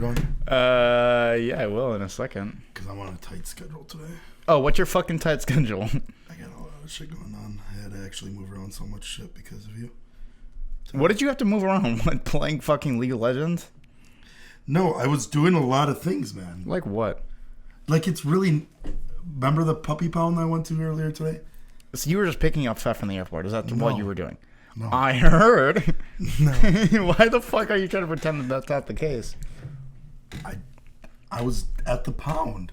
going? Yeah, I will in a second. Because I'm on a tight schedule today. Oh, what's your fucking tight schedule? I got a lot of shit going on. I had to actually move around so much shit because of you. What did you have to move around? What, playing fucking League of Legends? No, I was doing a lot of things, man. Like what? Like, it's really... Remember the puppy pound I went to earlier today? So you were just picking up Fef from the airport. Is that what you were doing? No. I heard. No. Why the fuck are you trying to pretend that that's not the case? I was at the pound.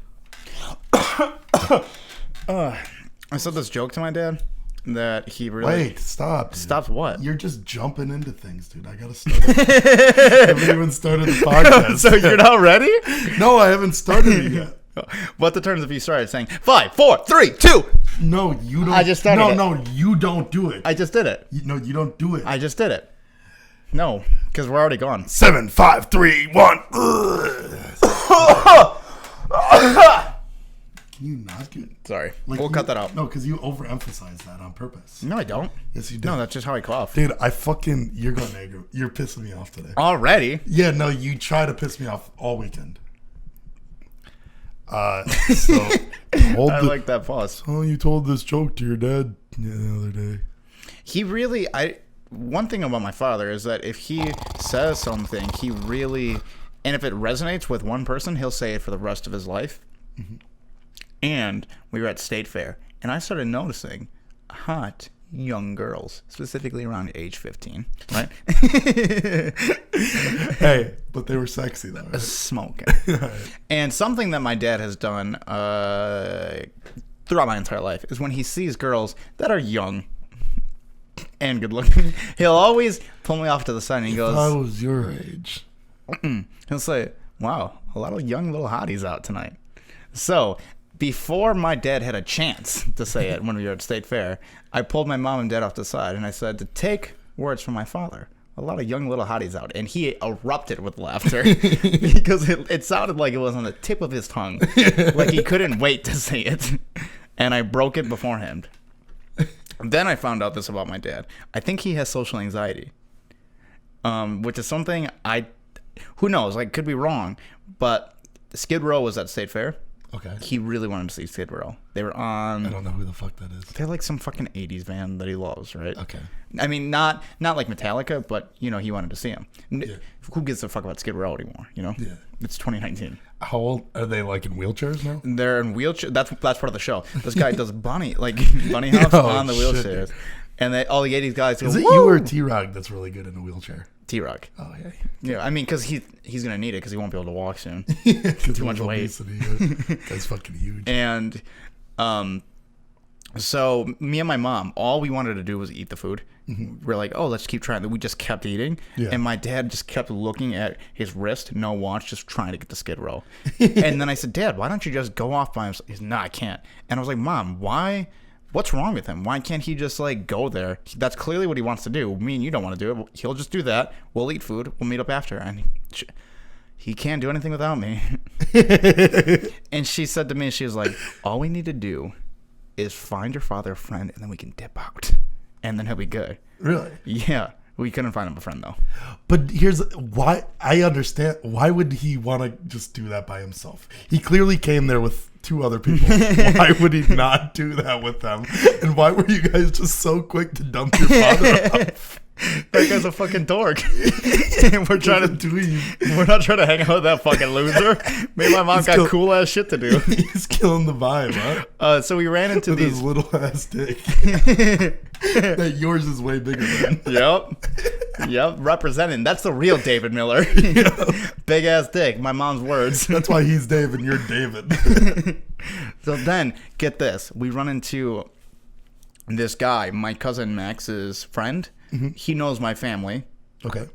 I said this joke to my dad that he really... Wait, stop. Dude. Stopped what? You're just jumping into things, dude. I gotta start. I haven't even started the podcast. So you're not ready? No, I haven't started it yet. What the terms if you started saying 5, 4, 3, 2? No, you don't. I just started No, you don't do it. I just did it. No, you don't do it. I just did it. No, because we're already gone. 7, 5, 3, 1. Can you not do it? Sorry. Like We'll cut that out. No, because you overemphasize that on purpose. No, I don't. Yes, you do. No, that's just how I cough. Dude, you're going negative. You're pissing me off today. Already? Yeah, no, you try to piss me off all weekend. So I like that pause. Oh, you told this joke to your dad the other day. He really, one thing about my father is that if he says something, he really, and if it resonates with one person, he'll say it for the rest of his life. Mm-hmm. And we were at State Fair, and I started noticing hot young girls, specifically around age 15, right? Hey, but they were sexy though. Right? Smoking. And something that my dad has done throughout my entire life is when he sees girls that are young and good looking, he'll always pull me off to the side and he goes, if I was your age. He'll say, wow, a lot of young little hotties out tonight. So before my dad had a chance to say it when we were at State Fair, I pulled my mom and dad off the side and I said, to take words from my father, a lot of young little hotties out. And he erupted with laughter because it sounded like it was on the tip of his tongue. Like he couldn't wait to say it. And I broke it beforehand. Then I found out this about my dad. I think he has social anxiety, which is something who knows, like could be wrong, but Skid Row was at State Fair. Okay. He really wanted to see Skid Row. They were on... I don't know who the fuck that is. They're like some fucking 80s band that he loves, right? Okay. I mean, not like Metallica, but, he wanted to see him. Yeah. Who gives a fuck about Skid Row anymore, Yeah. It's 2019. How old are they? Like in wheelchairs now? They're in wheelchair. That's part of the show. This guy does bunny hops on the wheelchairs. Shit. And all the 80s guys go, is it woo! you or T-Rog that's really good in a wheelchair? T-Rock. Oh, yeah. Yeah, I mean, because he's going to need it because he won't be able to walk soon. Too much weight. That's fucking huge. And so me and my mom, all we wanted to do was eat the food. Mm-hmm. We're like, oh, let's keep trying. We just kept eating. Yeah. And my dad just kept looking at his wrist, no watch, just trying to get the Skid Row. And then I said, Dad, why don't you just go off by himself? He's, no, I can't. And I was like, Mom, why? What's wrong with him? Why can't he just like go there? That's clearly what he wants to do. Me and you don't want to do it. He'll just do that. We'll eat food. We'll meet up after. And he can't do anything without me. And she said to me, she was like, all we need to do is find your father a friend and then we can dip out. And then he'll be good. Really? Yeah. We couldn't find him a friend though. But here's why I understand. Why would he want to just do that by himself? He clearly came there with 2 other people. Why would he not do that with them? And why were you guys just so quick to dump your father off? That guy's a fucking dork. We're not trying to hang out with that fucking loser. Me and my mom got cool ass shit to do. He's killing the vibe, huh? So we ran into with these his little ass dick. That yours is way bigger than. Yep. Representing. That's the real David Miller. Big ass dick. My mom's words. That's why he's Dave and you're David. So then, get this. We run into this guy, my cousin Max's friend. Mm-hmm. He knows my family. Okay.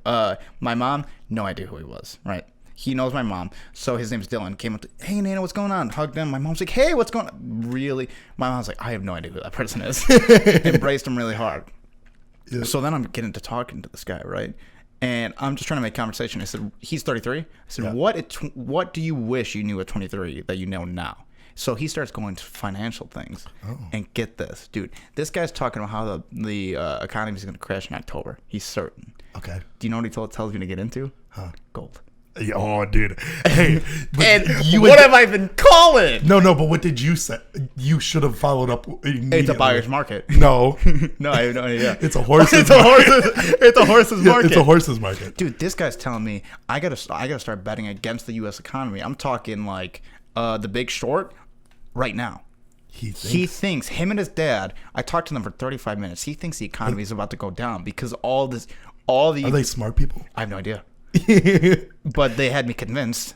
My mom, no idea who he was, right? He knows my mom. So his name's Dylan. Came up to, hey, Nana, what's going on? Hugged him. My mom's like, hey, what's going on? Really? My mom's like, I have no idea who that person is. Embraced him really hard. Yeah. So then I'm getting to talking to this guy, right? And I'm just trying to make conversation. I said, he's 33. I said, yeah. What do you wish you knew at 23 that you know now? So he starts going to financial things. Oh. And get this, dude. This guy's talking about how the economy is going to crash in October. He's certain. Okay. Do you know what he tells me to get into? Huh. Gold. Oh, dude. Hey, but And what have I been calling? No, but what did you say? You should have followed up immediately. It's a buyer's market. No. No, I have no idea. It's a horse's It's a horse's market. It's a horse's market. Dude, this guy's telling me I gotta start betting against the U.S. economy. I'm talking like The Big Short right now. He thinks him and his dad. I talked to them for 35 minutes. He thinks the economy is about to go down because all the. Are they smart people? I have no idea. But they had me convinced.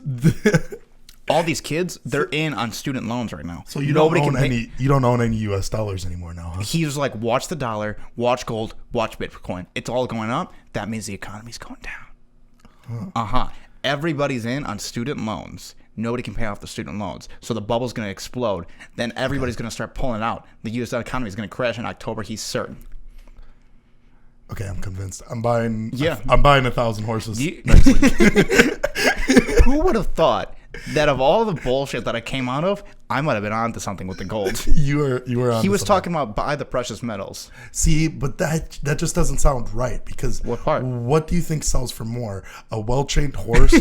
All these kids, they're in on student loans right now. So you don't own any US dollars anymore now, huh? He was like, watch the dollar, watch gold, watch Bitcoin. It's all going up. That means the economy's going down. Everybody's in on student loans. Nobody can pay off the student loans. So the bubble's going to explode. Then everybody's going to start pulling out. The US economy is going to crash in October. He's certain. Okay, I'm convinced. I'm buying. Yeah. I'm buying 1,000 horses next week. Who would have thought that of all the bullshit that I came out of, I might have been onto something with the gold. You were on. He was talking about buy the precious metals. See, but that just doesn't sound right because What part? What do you think sells for more, a well-trained horse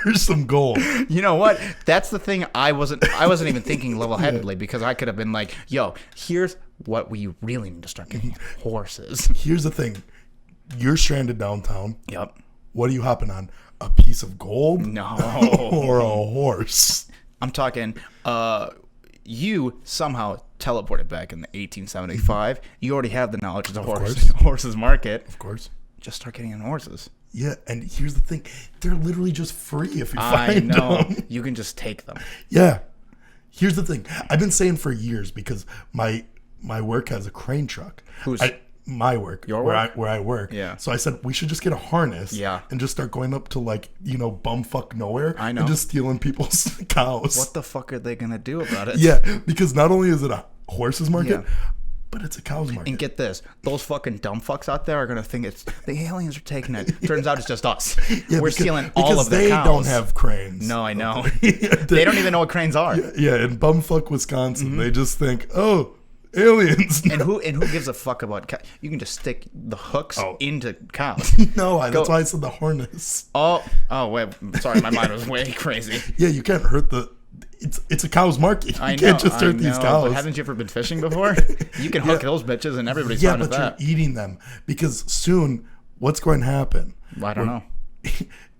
or some gold? You know what? That's the thing. I wasn't even thinking level-headedly because I could have been like, "Yo, here's what we really need to start getting: horses." Here's the thing: you're stranded downtown. Yep. What are you hopping on? A piece of gold? No. Or a horse? I'm talking. You somehow teleported back in the 1875. You already have the knowledge of the horses market. Of course. Just start getting in horses. Yeah, and here's the thing: they're literally just free if you find them. You can just take them. Yeah. Here's the thing: I've been saying for years because my work has a crane truck. My work, Your where work? I work. Yeah. So I said we should just get a harness. Yeah. And just start going up to bumfuck nowhere. I know. And just stealing people's cows. What the fuck are they gonna do about it? Yeah, because not only is it a horse's market, Yeah. but it's a cow's market. And get this, those fucking dumb fucks out there are gonna think it's the aliens are taking it. Turns out it's just us. Yeah, We're stealing all of their cows. They don't have cranes. No, I know. They don't even know what cranes are. Yeah, in bumfuck Wisconsin, they just think, oh, aliens. And who gives a fuck about cows? You can just stick the hooks into cows. No, that's why I said the harness. Oh, wait. Sorry, my mind was way crazy. Yeah, you can't hurt it's a cow's market. You can't just hurt these cows. But haven't you ever been fishing before? You can hook those bitches and everybody's fine with that. Yeah, but you're eating them because soon, what's going to happen? I don't know.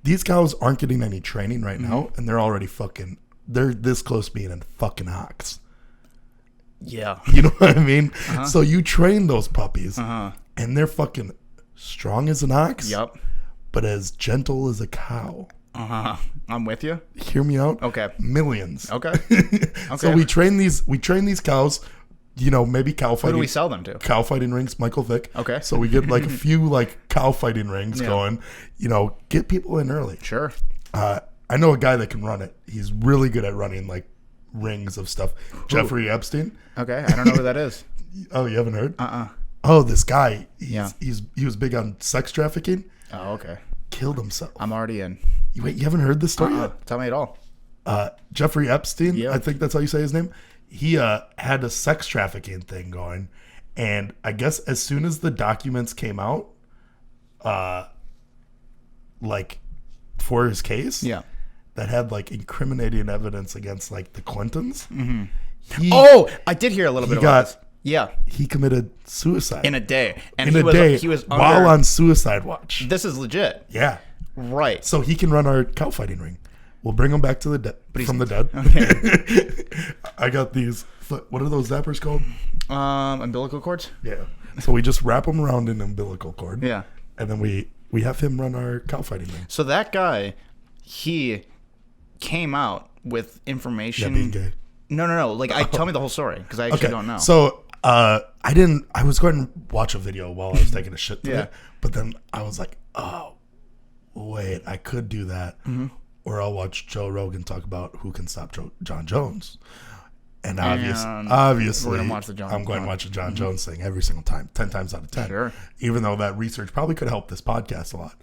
These cows aren't getting any training right now, and they're already they're this close to being a fucking ox. Yeah. You know what I mean? So you train those puppies, and they're fucking strong as an ox. Yep. But as gentle as a cow. I'm with you. Hear me out. Okay. Millions. Okay. So we train these cows. Maybe cow fighting. Who do we sell them to? Cow fighting rings, Michael Vick. Okay. So we get like a few cow fighting rings going. Get people in early. Sure. I know a guy that can run it. He's really good at running rings of stuff. Jeffrey Epstein. Okay, I don't know who that is. Oh, you haven't heard? Oh, this guy. He was big on sex trafficking. Oh, okay. Killed himself. I'm already in. Wait, you haven't heard this story yet? Tell me it all. Jeffrey Epstein. Yeah. I think that's how you say his name. He had a sex trafficking thing going, and I guess as soon as the documents came out, for his case, that had incriminating evidence against the Clintons. Mm-hmm. I did hear a little bit about this. Yeah, he committed suicide in a day, and he was while on suicide watch. This is legit. Yeah, right. So he can run our cow fighting ring. We'll bring him back to from the dead. Okay. I got these. What are those zappers called? Umbilical cords. Yeah. So we just wrap them around an umbilical cord. Yeah. And then we have him run our cow fighting ring. So that guy, he came out with information. Yeah, being gay. No. Tell me the whole story because I actually don't know. So I was going to watch a video while I was taking a shit today, but then I was like, oh, wait, I could do that. Mm-hmm. Or I'll watch Joe Rogan talk about who can stop John Jones. And obviously, we're gonna watch the I'm going to watch the John Jones thing every single time, 10 times out of 10. Sure. Even though that research probably could help this podcast a lot.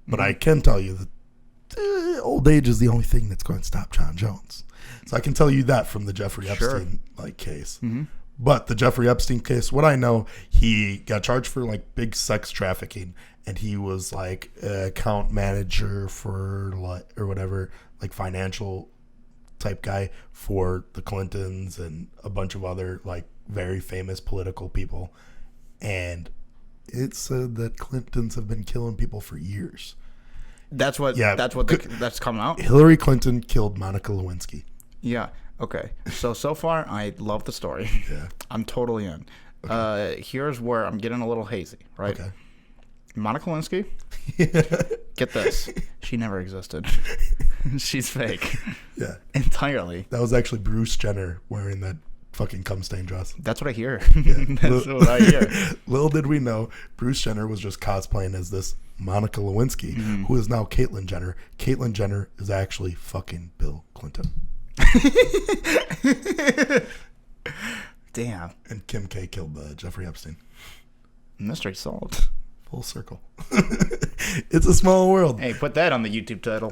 But I can tell you that old age is the only thing that's going to stop John Jones. So I can tell you that from the Jeffrey Epstein case. Mm-hmm. But the Jeffrey Epstein case, what I know, he got charged for big sex trafficking, and he was like account manager for or whatever, like financial type guy for the Clintons and a bunch of other like very famous political people. And it said that Clintons have been killing people for years. That's what. Yeah. That's coming out. Hillary Clinton killed Monica Lewinsky. Yeah. Okay. So far, I love the story. Yeah. I'm totally in. Okay. Here's where I'm getting a little hazy. Right. Okay. Monica Lewinsky. Get this. She never existed. She's fake. Yeah. Entirely. That was actually Bruce Jenner wearing that fucking cum stain dress. That's what I hear. Yeah. That's what I hear. Little did we know, Bruce Jenner was just cosplaying as this Monica Lewinsky, who is now Caitlyn Jenner. Caitlyn Jenner is actually fucking Bill Clinton. Damn. And Kim K killed Jeffrey Epstein. Mystery solved. Full circle. It's a small world. Hey, put that on the YouTube title.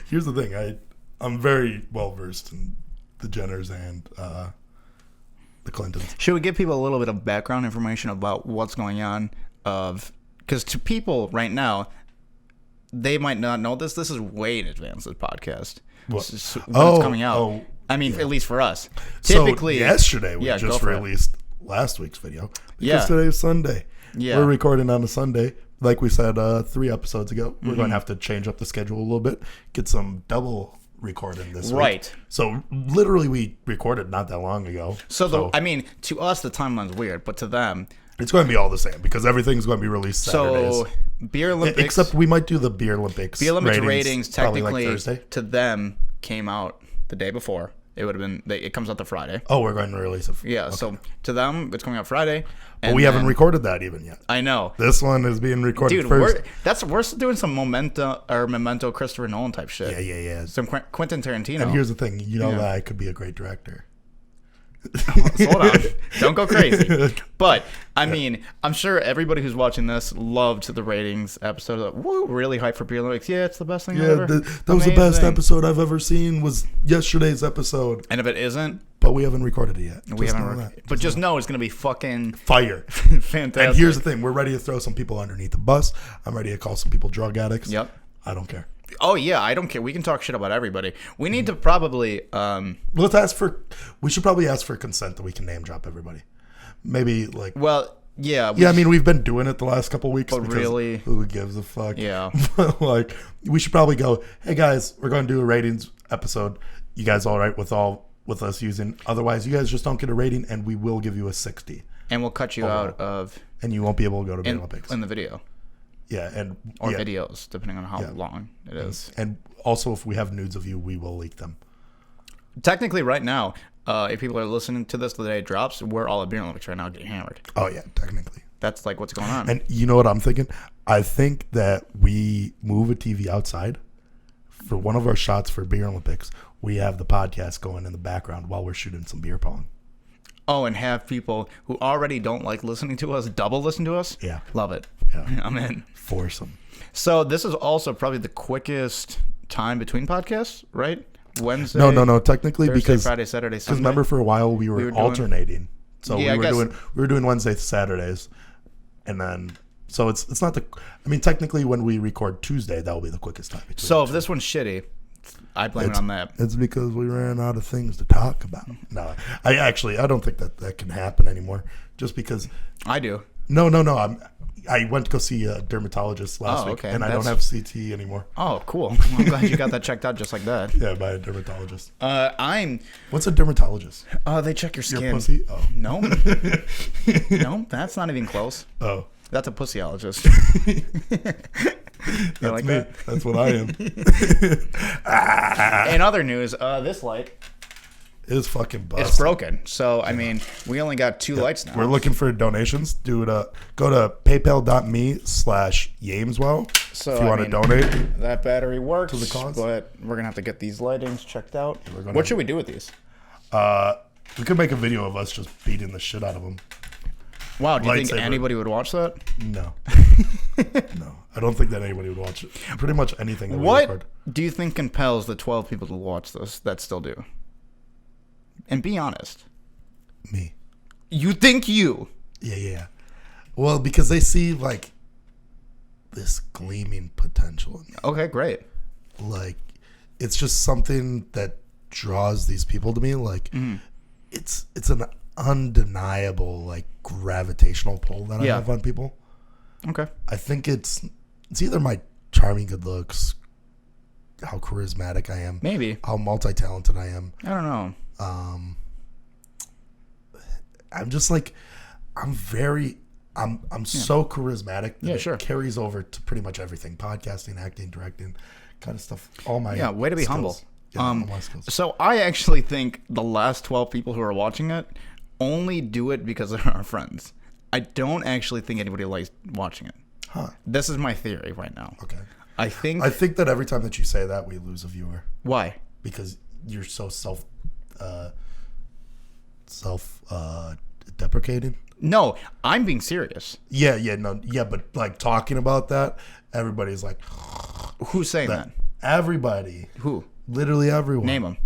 Here's the thing. I'm very well versed in the Jenners and the Clintons. Should we give people a little bit of background information about what's going on? Because to people right now, they might not know this. This is way in advance of the podcast. When it's coming out. I mean, at least for us. Typically, so yesterday we just released last week's video because today is Sunday. Yeah. We're recording on a Sunday. Like we said 3 episodes ago, we're going to have to change up the schedule a little bit, get some double recording this week. Right. So literally we recorded not that long ago. I mean, to us, the timeline's weird, but to them, it's going to be all the same because everything's going to be released Saturdays. So Beer Olympics, except we might do the Beer Olympics. Beer Olympics ratings technically like Thursday. To them came out the day before. It would have been. It comes out the Friday. Oh, we're going to release it. Yeah. Okay. So to them, it's coming out Friday. But we haven't recorded that even yet. I know. This one is being recorded first. We're doing some Memento Christopher Nolan type shit. Yeah. Some Quentin Tarantino. And here's the thing, that I could be a great director. Slow down. Don't go crazy. But, I mean, I'm sure everybody who's watching this loved the ratings episode. Like, woo, really hyped for Beer Olympics. Yeah, it's the best thing ever. That was the best episode I've ever seen was yesterday's episode. And if it isn't? But we haven't recorded it yet. But just know it's going to be fucking... fire. Fantastic. And here's the thing. We're ready to throw some people underneath the bus. I'm ready to call some people drug addicts. Yep. I don't care. Oh, yeah, I don't care. We can talk shit about everybody. We need to probably... we should probably ask for consent that we can name drop everybody. Maybe, like... Well, yeah. I mean, we've been doing it the last couple weeks. But really... Who gives a fuck? Yeah. But, like, we should probably go, hey, guys, we're going to do a ratings episode. You guys all right with us using... Otherwise, you guys just don't get a rating, and we will give you a 60. And we'll cut you out of... And you won't be able to go to the Olympics. In the video. Yeah, videos, depending on how long it is. And also, if we have nudes of you, we will leak them. Technically, right now, if people are listening to this the day it drops, we're all at Beer Olympics right now getting hammered. Oh, yeah, technically. That's like what's going on. And you know what I'm thinking? I think that we move a TV outside for one of our shots for Beer Olympics. We have the podcast going in the background while we're shooting some beer pong. Oh, and have people who already don't like listening to us double listen to us? Yeah. Love it. Yeah. I'm in. Force them. So this is also probably the quickest time between podcasts, right? Wednesday. No. Technically, Thursday, because Friday, Saturday, Sunday. Because remember, for a while we were alternating. So we were doing Wednesday, Saturdays, and then so it's not the. I mean, technically, when we record Tuesday, that will be the quickest time. So if this one's shitty, I blame it on that. It's because we ran out of things to talk about. No, I don't think that can happen anymore. Just because I do. No. I went to go see a dermatologist last week, and I don't have CT anymore. Oh, cool. Well, I'm glad you got that checked out just like that. Yeah, by a dermatologist. What's a dermatologist? They check your skin. Your pussy? Oh. No. No, that's not even close. Oh. That's a pussyologist. That's like me. That? That's what I am. In other news, this light is fucking busted. It's broken. So, I mean, we only got 2 lights now. We're looking for donations. Go to paypal.me/Yameswell if you want to donate. That battery works, to the cause. But we're going to have to get these lightings checked out. What should we do with these? We could make a video of us just beating the shit out of them. Wow, do you think anybody would watch that? No. No. I don't think that anybody would watch it. Pretty much anything that we record. What do you think compels the 12 people to watch this that still do? And be honest. Me. You think you? Yeah. Well, because they see like this gleaming potential in me. Okay, great. Like, it's just something that draws these people to me. Like, it's an undeniable like gravitational pull that I have on people. Okay. I think it's either my charming good looks, how charismatic I am, Maybe how multi-talented I am. I don't know. I'm just like, I'm so charismatic that it carries over to pretty much everything: podcasting, acting, directing, kind of stuff. All my way to be humble. Yeah, all my skills. So I actually think the last 12 people who are watching it only do it because they're our friends. I don't actually think anybody likes watching it. Huh. This is my theory right now. Okay. I think that every time that you say that, we lose a viewer. Why? Because you're so deprecating. No, I'm being serious. Yeah, but like talking about that, everybody's like, who's saying that? Everybody. Who? Literally everyone. Name them.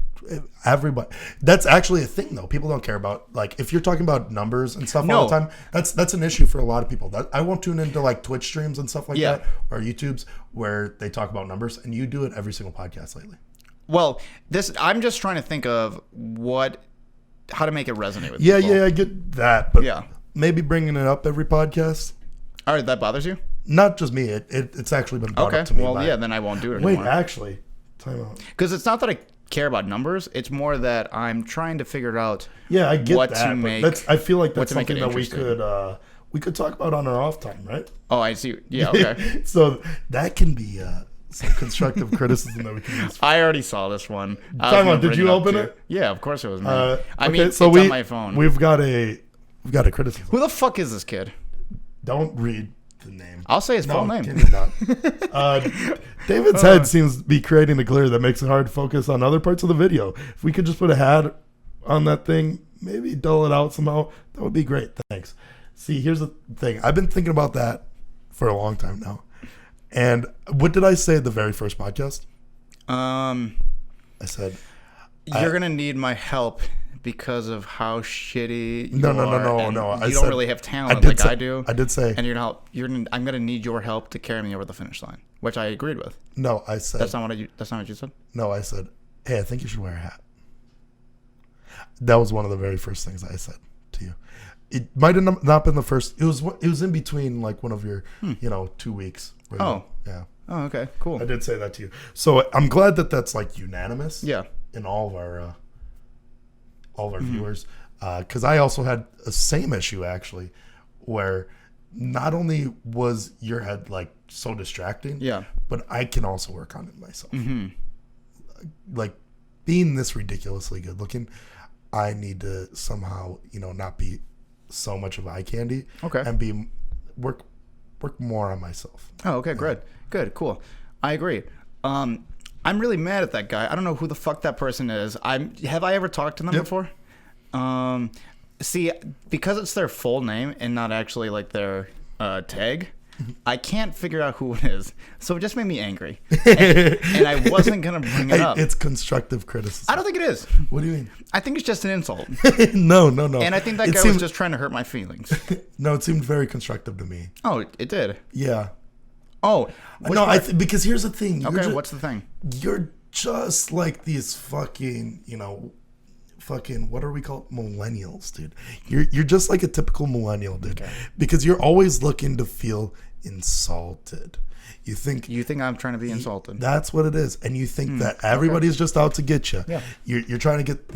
Everybody. That's actually a thing, though. People don't care about, like, if you're talking about numbers and stuff all the time. That's an issue for a lot of people. I won't tune into like Twitch streams and stuff like that, or YouTube's where they talk about numbers, and you do it every single podcast lately. Well, I'm just trying to think of how to make it resonate with people. Yeah, I get that, but maybe bringing it up every podcast. All right, that bothers you? Not just me. It's actually been brought up to me. Well, then I won't do it anymore. Wait, actually, time out. Because it's not that I care about numbers. It's more that I'm trying to figure out I get what that, to make. I feel like that's something that we could talk about on our off time, right? Oh, I see. Yeah, okay. So that can be some constructive criticism that we can use. I already saw this one. Time out. Did you open it? Yeah, of course it was me. It's so on my phone. We've got a criticism. Who the fuck is this kid? Don't read the name. I'll say his full name. David's head seems to be creating a glare that makes it hard to focus on other parts of the video. If we could just put a hat on that thing, maybe dull it out somehow, that would be great. Thanks. See, here's the thing. I've been thinking about that for a long time now. And what did I say at the very first podcast? I said, you're going to need my help because of how shitty you no. You don't really have talent I do. I did say. And I'm going to need your help to carry me over the finish line, which I agreed with. No, I said. That's not what you said? No, I said, hey, I think you should wear a hat. That was one of the very first things I said to you. It might have not been the first. It was in between like one of your, 2 weeks. Yeah. Oh, okay, cool. I did say that to you. So I'm glad that that's like unanimous. Yeah. In all of our viewers, because I also had a same issue actually, where not only was your head like so distracting, but I can also work on it myself. Mm-hmm. Like being this ridiculously good looking, I need to somehow not be so much of eye candy, and work more on myself. Oh, okay, good, cool. I agree. I'm really mad at that guy. I don't know who the fuck that person is. Have I ever talked to them before? See, because it's their full name and not actually like their tag, I can't figure out who it is. So it just made me angry. And I wasn't going to bring it up. It's constructive criticism. I don't think it is. What do you mean? I think it's just an insult. No. And I think that guy was just trying to hurt my feelings. No, it seemed very constructive to me. Oh, it did? Yeah. Oh. No, because here's the thing. What's the thing? You're just like these fucking, what are we called? Millennials, dude. You're just like a typical millennial, dude. Okay. Because you're always looking to feel insulted. You think I'm trying to be insulted. That's what it is. And you think that everybody's just out to get you. Yeah. You're trying to get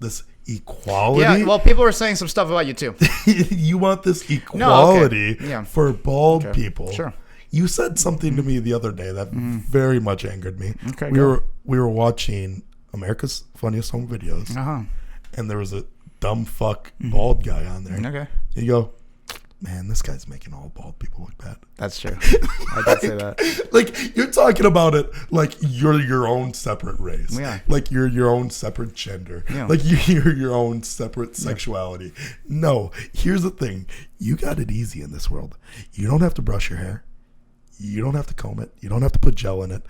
this equality. Yeah, well, people were saying some stuff about you too. You want this equality for bald people. Sure. You said something to me the other day that very much angered me. Okay, we were watching America's Funniest Home Videos, and there was a dumb fuck bald guy on there. Okay. You go, man, this guy's making all bald people look bad. That's true. I did say that. Like, you're talking about it like you're your own separate race. Yeah. Like you're your own separate gender. Yeah. Like you're your own separate sexuality. No, here's the thing. You got it easy in this world. You don't have to brush your hair. You don't have to comb it. You don't have to put gel in it.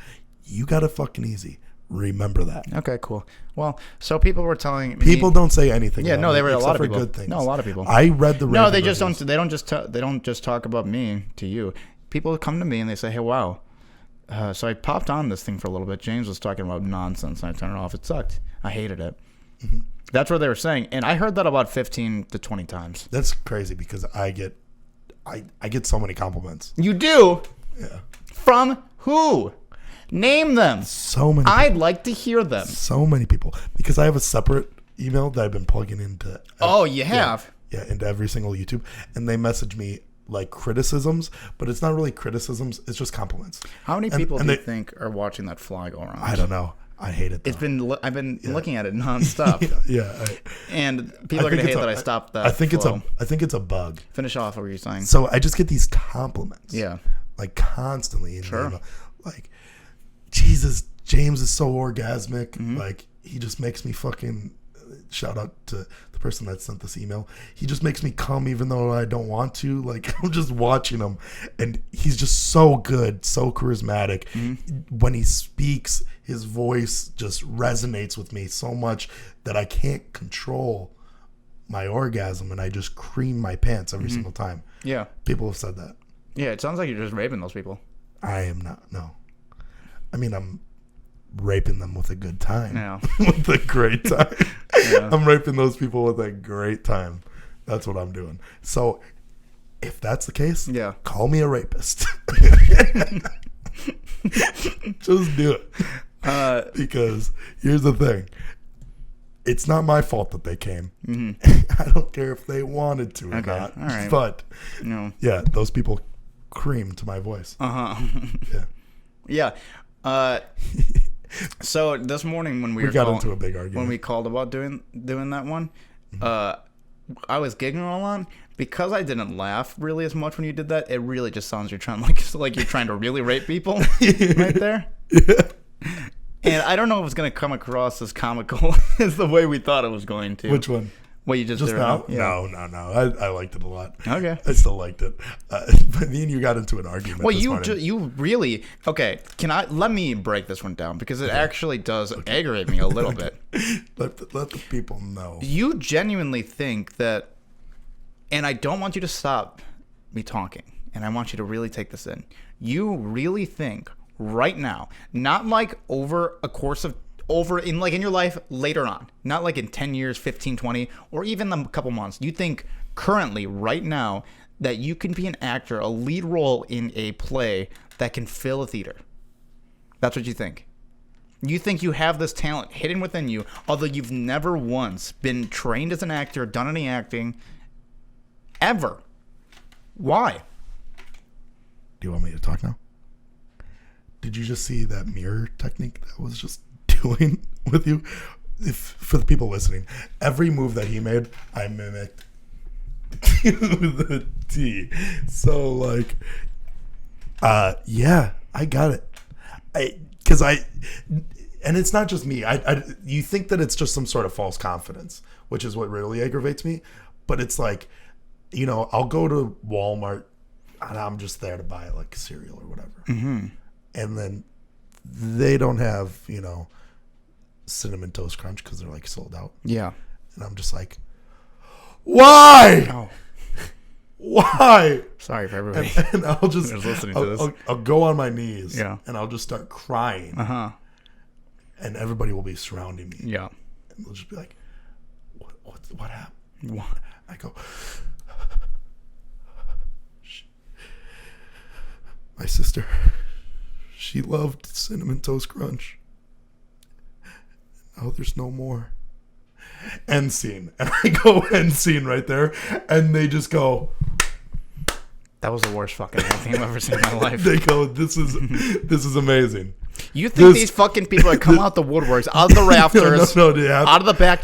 You got it fucking easy. Remember that. Okay, cool. Well, so people were telling me, People don't say anything. Yeah, about no, me they were a lot except of for people. good things. No, a lot of people. I read the No, Raven they just reviews. don't. They don't just talk about me to you. People come to me and they say, "Hey, wow." So I popped on this thing for a little bit. James was talking about nonsense, and I turned it off. It sucked. I hated it. Mm-hmm. That's what they were saying, and I heard that about 15 to 20 times. That's crazy because I get so many compliments. You do? Yeah. From who? Name them. So many. I'd like to hear them. So many people because I have a separate email that I've been plugging into. Oh, you have? Yeah, into every single YouTube, and they message me like criticisms, but it's not really criticisms. It's just compliments. How many people do you think are watching that fly go around? I don't know. I hate it. Though. I've been looking at it nonstop. And people are gonna hate that I stopped that. I think it's a bug. Finish off what were you saying? So I just get these compliments. Yeah. Like constantly. Sure. Like, Jesus, James is so orgasmic. Mm-hmm. Like, he just makes me fucking. Shout out to the person that sent this email. He just makes me come even though I don't want to. Like, I'm just watching him, and he's just so good, so charismatic. Mm-hmm. When he speaks, his voice just resonates with me so much that I can't control my orgasm, and I just cream my pants every single time. Yeah. People have said that. Yeah, it sounds like you're just raping those people. I am not. No. I mean, I'm raping them with a good time. Yeah. With a great time. Yeah. I'm raping those people with a great time. That's what I'm doing. So if that's the case, yeah, call me a rapist. Just do it. Because here's the thing. It's not my fault that they came. Mm-hmm. I don't care if they wanted to or not. All right. But yeah, those people creamed to my voice. Yeah. Yeah. So this morning when we got into a big argument when we called about doing that one, I was giggling a lot because I didn't laugh really as much when you did that. It really just sounds you're trying like you're trying to really rape people right there. Yeah. And I don't know if it's gonna come across as comical as the way we thought it was going to. Which one? What you just did now? Yeah. No. I liked it a lot. Okay. I still liked it. But me and you got into an argument. Well, you really okay? Let me break this one down because it actually does aggravate me a little bit. Let the people know. You genuinely think that, and I don't want you to stop me talking, and I want you to really take this in. You really think right now, not like over a course of in your life later on, not like in 10 years, 15, 20, or even a couple months. You think currently, right now, that you can be an actor, a lead role in a play that can fill a theater. That's what you think. You think you have this talent hidden within you, although you've never once been trained as an actor, done any acting, ever. Why? Do you want me to talk now? Did you just see that mirror technique that was just doing with you? For the people listening, every move that he made, I mimicked to the T. So like, yeah, I got it. And it's not just me. You think that it's just some sort of false confidence, which is what really aggravates me. But it's like, I'll go to Walmart and I'm just there to buy like cereal or whatever. Mm-hmm. And then they don't have, Cinnamon Toast Crunch because they're like sold out. Yeah. And I'm just like, why? Oh. Why? Sorry for everybody. And I'll just listening to this. I'll go on my knees. Yeah. And I'll just start crying. Uh-huh. And everybody will be surrounding me. Yeah. And they'll just be like, what happened? What? I go, my sister, she loved Cinnamon Toast Crunch. Oh, there's no more. End scene. And I go end scene right there. And they just go. That was the worst fucking thing I've ever seen in my life. They go, this is amazing. You think these fucking people are come out the woodworks, out of the rafters, out of the back.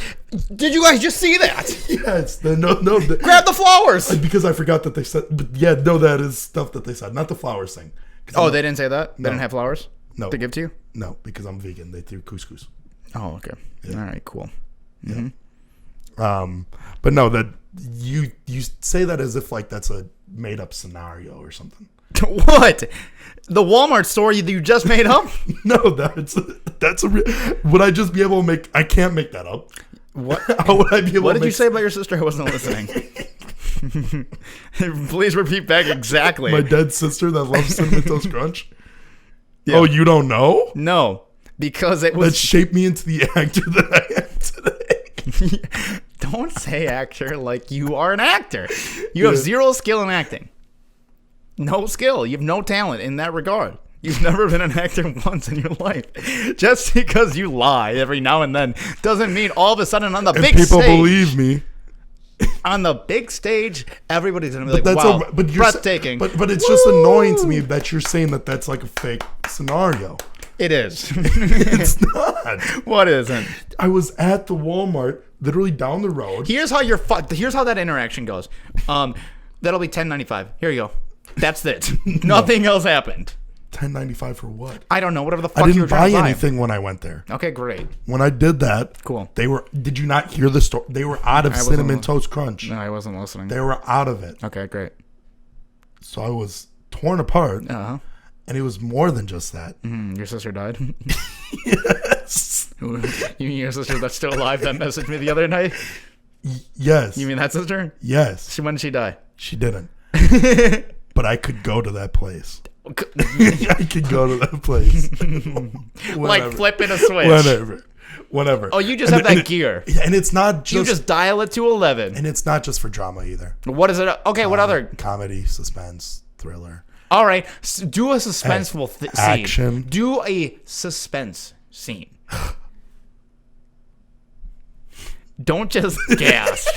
Did you guys just see that? Yes. Grab the flowers. Because I forgot that they said. But yeah, no, that is stuff that they said. Not the flowers thing. Oh, they didn't say that? They didn't have flowers? No. To give to you? No, because I'm vegan. They threw couscous. Oh, okay. Yeah. All right, cool. Mm-hmm. Yeah. But no, that you say that as if like that's a made up scenario or something. What? The Walmart store you just made up? No, that's a real. Would I just be able to make? I can't make that up. What? How would I be able? What to did you make, say about your sister? I wasn't listening. Please repeat back exactly. my dead sister that loves Cinnamon Toast Crunch? Yeah. Oh, you don't know? No, because it That was. shaped me into the actor that I am today. Don't say actor like you are an actor. You have zero skill in acting. No skill. You have no talent in that regard. You've never been an actor once in your life. Just because you lie every now and then doesn't mean all of a sudden on the And big people stage. believe me. On the big stage, everybody's gonna be like, "Wow, but you're breathtaking." But it's just annoying to me that you're saying that that's like a fake scenario. It is. It's not. What isn't? I was at the Walmart, literally down the road. Here's how Here's how that interaction goes. That'll be $10.95. Here you go. That's it. Nothing else happened. $10.95 for what? I don't know. Whatever the fuck I you were didn't trying buy to buy. anything when I went there. Okay, great. When I did that, Cool. They were. Did you not hear the story? They were out of wasn't Cinnamon li- Toast Crunch. No, I wasn't listening. They were out of it. Okay, great. So I was torn apart, Uh huh. and it was more than just that. Your sister died. Yes. You mean your sister that's still alive that messaged me the other night? Yes. You mean that sister? Yes. When did she die? She didn't. But I could go to that place. I could go to that place. Like flipping a switch. Whatever. Oh, you just have that gear. Yeah, and it's not You just, just dial it to 11. and it's not just for drama either. What is it? Okay, what other? Comedy, suspense, thriller. All right, do a suspenseful scene. Action. Do a suspense scene. Don't just gas.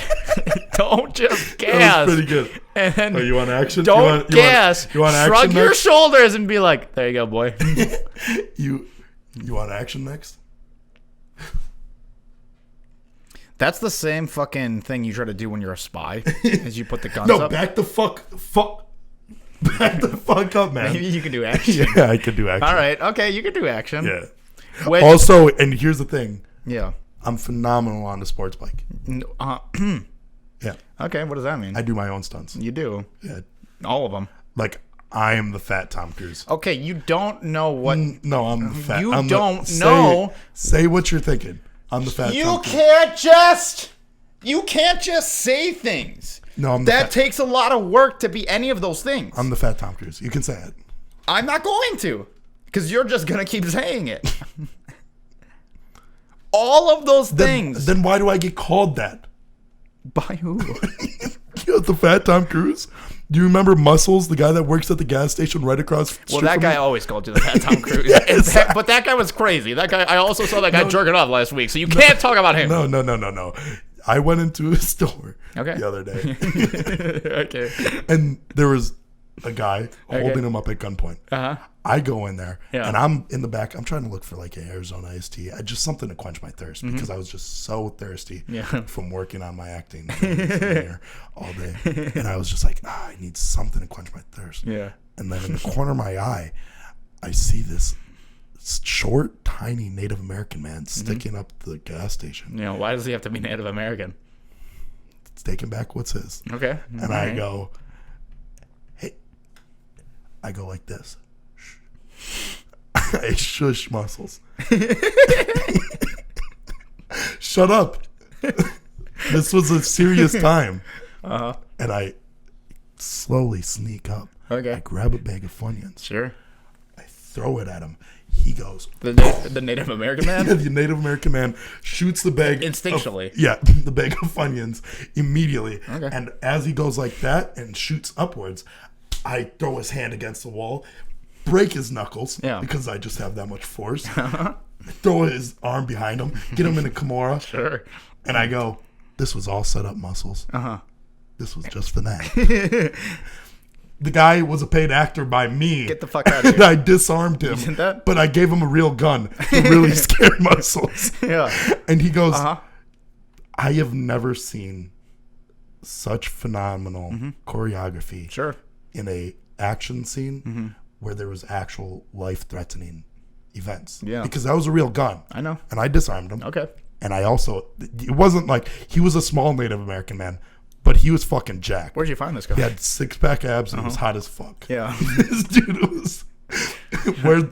Don't just gas. That was pretty good. And Oh, you want action? don't gas. You want Shrug action your next? shoulders and be like, "There you go, boy." You want action next? That's the same fucking thing you try to do when you're a spy, is you put the guns No, up. back the fuck up, man. Maybe you can do action. Yeah, I could do action. All right, okay, you can do action. Yeah. Which, Also, and here's the thing. yeah. I'm phenomenal on the sports bike. Yeah. Okay, what does that mean? I do my own stunts. You do. Yeah. All of them. Like, I am the fat Tom Cruise. Okay, you don't know what. No, I'm the fat. You I'm don't the, know. Say what you're thinking. I'm the fat Tom You Cruise. can't just say things. No, I'm the That fat. takes a lot of work to be any of those things. I'm the fat Tom Cruise. You can say it. I'm not going to, because you're just gonna keep saying it. All of those things. Then why do I get called that? By who? You're the fat Tom Cruise? Do you remember Muscles, the guy that works at the gas station right across the Well, street that from guy me? always called you the fat Tom Cruise. Yes. But that guy was crazy. That guy. I also saw that guy jerking off last week, so you can't talk about him. No. I went into a store Okay. the other day, Okay. and there was a guy holding him up at gunpoint. Uh huh. I go in there, Yeah. and I'm in the back. I'm trying to look for like an Arizona iced tea, just something to quench my thirst because I was just so thirsty Mm-hmm. Yeah. from working on my acting here all day, and I was just like, I need something to quench my thirst. Yeah. And then in the corner of my eye, I see this short, tiny Native American man sticking up the gas station. You know, why does he have to be Native American? It's taking back what's his. Okay. And I go, hey, I go like this. I shush Muscles. Shut up. This was a serious time. Uh-huh. And I slowly sneak up. Okay. I grab a bag of Funyuns. Sure. I throw it at him. He goes, The Native American man? the Native American man shoots the bag. Instinctually. The bag of Funyuns immediately. Okay. And as he goes like that and shoots upwards, I throw his hand against the wall, break his knuckles because I just have that much force. Throw his arm behind him, get him in a Kimura. Sure. And I go, this was all set up, Muscles. Uh-huh. This was just for that. The guy was a paid actor by me. Get the fuck out of And here. I disarmed him. did that? But I gave him a real gun to really scare Muscles. Yeah. And he goes, Uh-huh. I have never seen such phenomenal choreography Sure. in a action scene where there was actual life-threatening events. Yeah. Because that was a real gun. I know. And I disarmed him. Okay. And I also, it wasn't like, he was a small Native American man, but he was fucking jacked. Where'd you find this guy? He had 6-pack abs and he was hot as fuck. Yeah. This dude was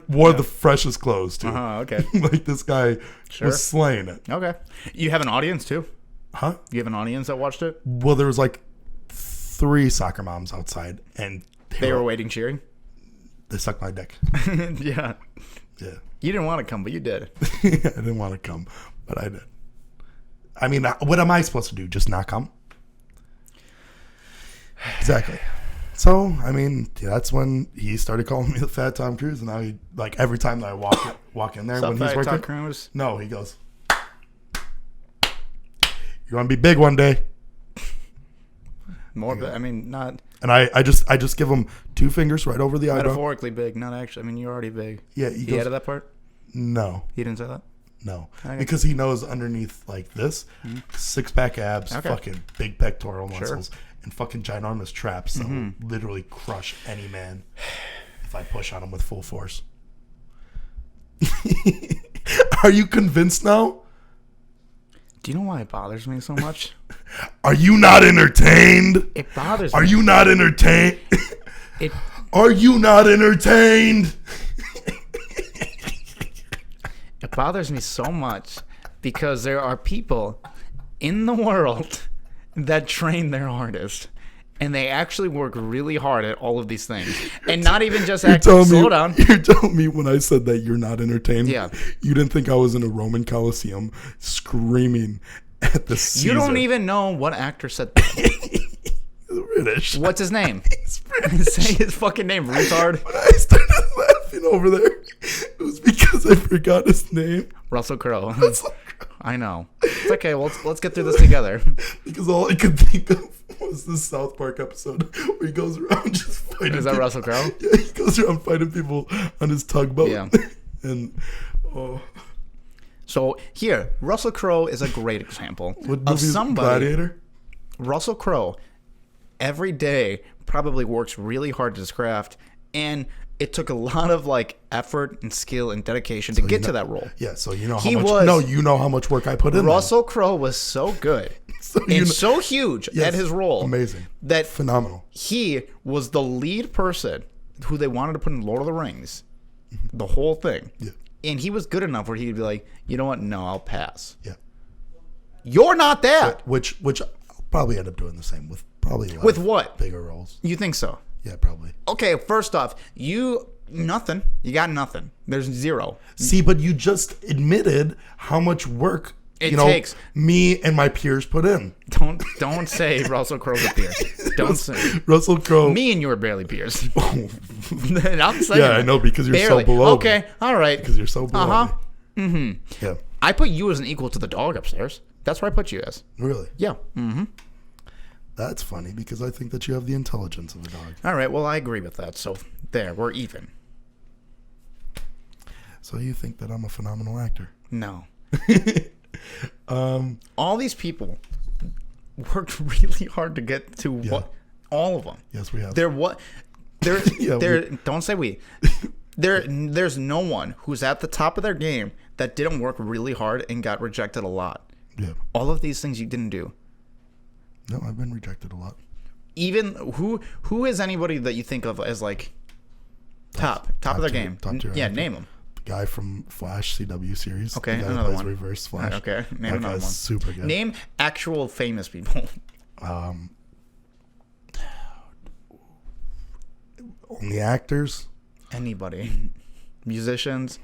wore the freshest clothes too. Okay. Like this guy was slaying it. Okay. You have an audience too? Huh? You have an audience that watched it? Well, there was like 3 soccer moms outside, and They were waiting, cheering? They sucked my dick. Yeah. Yeah. You didn't want to come, but you did. I didn't want to come, but I did. I mean, what am I supposed to do? Just not come? Exactly. So, I mean, that's when he started calling me the Fat Tom Cruise, and now he, like, every time that I walk in there when he's working, Tom Cruise? no, he goes, "You want to be big one day?" More, but I mean, not And I just give him 2 fingers right over the eyebrow. metaphorically big, not actually. I mean, you're already big. Yeah, He added that part? No, He didn't say that? no, Okay. because he knows underneath like this, 6-pack abs, Okay. fucking big pectoral muscles, and fucking ginormous traps that will literally crush any man if I push on him with full force. Are you convinced now? Do you know why it bothers me so much? Are you not entertained? It bothers me. Are you not entertained? It Are you not entertained? It bothers me so much because there are people in the world that train their artists, and they actually work really hard at all of these things, and not even just acting. Slow down. You're telling me when I said that you're not entertained? Yeah. You didn't think I was in a Roman Coliseum screaming at the Caesar. You don't even know what actor said that. British. What's his name? He's British. Say his fucking name, retard. When I started laughing over there, it was because I forgot his name. Russell Crowe. I know. It's okay. Well, let's get through this together. Because all I could think of was the South Park episode where he goes around just fighting. Is that people. Russell Crowe? Yeah, he goes around fighting people on his tugboat. Yeah. And So here, Russell Crowe is a great example what of movie is somebody. Gladiator? Russell Crowe every day probably works really hard at his craft, and it took a lot of like effort and skill and dedication to get to that role. Yeah, so you know how He much. was- No, you know how much work I put in. Russell Crowe was so good So you and know- so huge Yes, at his role, amazing, that phenomenal. he was the lead person who they wanted to put in Lord of the Rings, the whole thing. Yeah, And he was good enough where he'd be like, you know what? No, I'll pass. yeah. You're not that. Which I'll probably end up doing the same with probably a lot With of what? bigger roles. You think so? Yeah, probably. Okay, first off, nothing. You got nothing. There's zero. See, but you just admitted how much work It takes. me and my peers put in. Don't say Russell Crowe's a peer. Don't say. Russell Crowe. Me and you are barely peers. I'm saying. Yeah, I know, because you're barely. so below me. Okay, all right. Because you're so below Uh-huh. me. Yeah, I put you as an equal to the dog upstairs. That's where I put you as. really. Yeah. That's funny because I think that you have the intelligence of a dog. All right. Well, I agree with that. So there, we're even. So you think that I'm a phenomenal actor? No. All these people worked really hard to get to what? All of them. Yes, we have. They're what? They're Yeah, don't say we. There's no one who's at the top of their game that didn't work really hard and got rejected a lot. Yeah. All of these things you didn't do. No, I've been rejected a lot. Even who is anybody that you think of as like top of their game? Top tier Yeah, actor. name them. The guy from Flash CW series. Okay, the guy another who plays one. Reverse Flash. Okay, name that another guy's one. super good. Name actual famous people. Only actors. Anybody, musicians,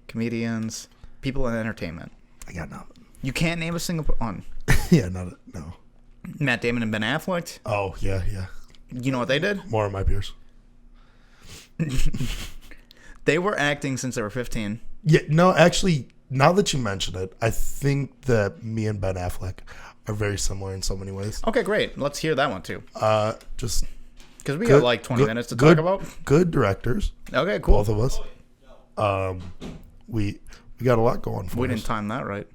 comedians, people in entertainment. I got nothing. You can't name a single one. Yeah, no. Matt Damon and Ben Affleck. Oh, yeah. You know what they did? More of my peers. They were acting since they were 15. Yeah, no, actually, now that you mention it, I think that me and Ben Affleck are very similar in so many ways. Okay, great. Let's hear that one too. Just Because we got like 20 minutes to talk about. Good directors, Okay, cool. both of us. We got a lot going for We us. didn't time that right.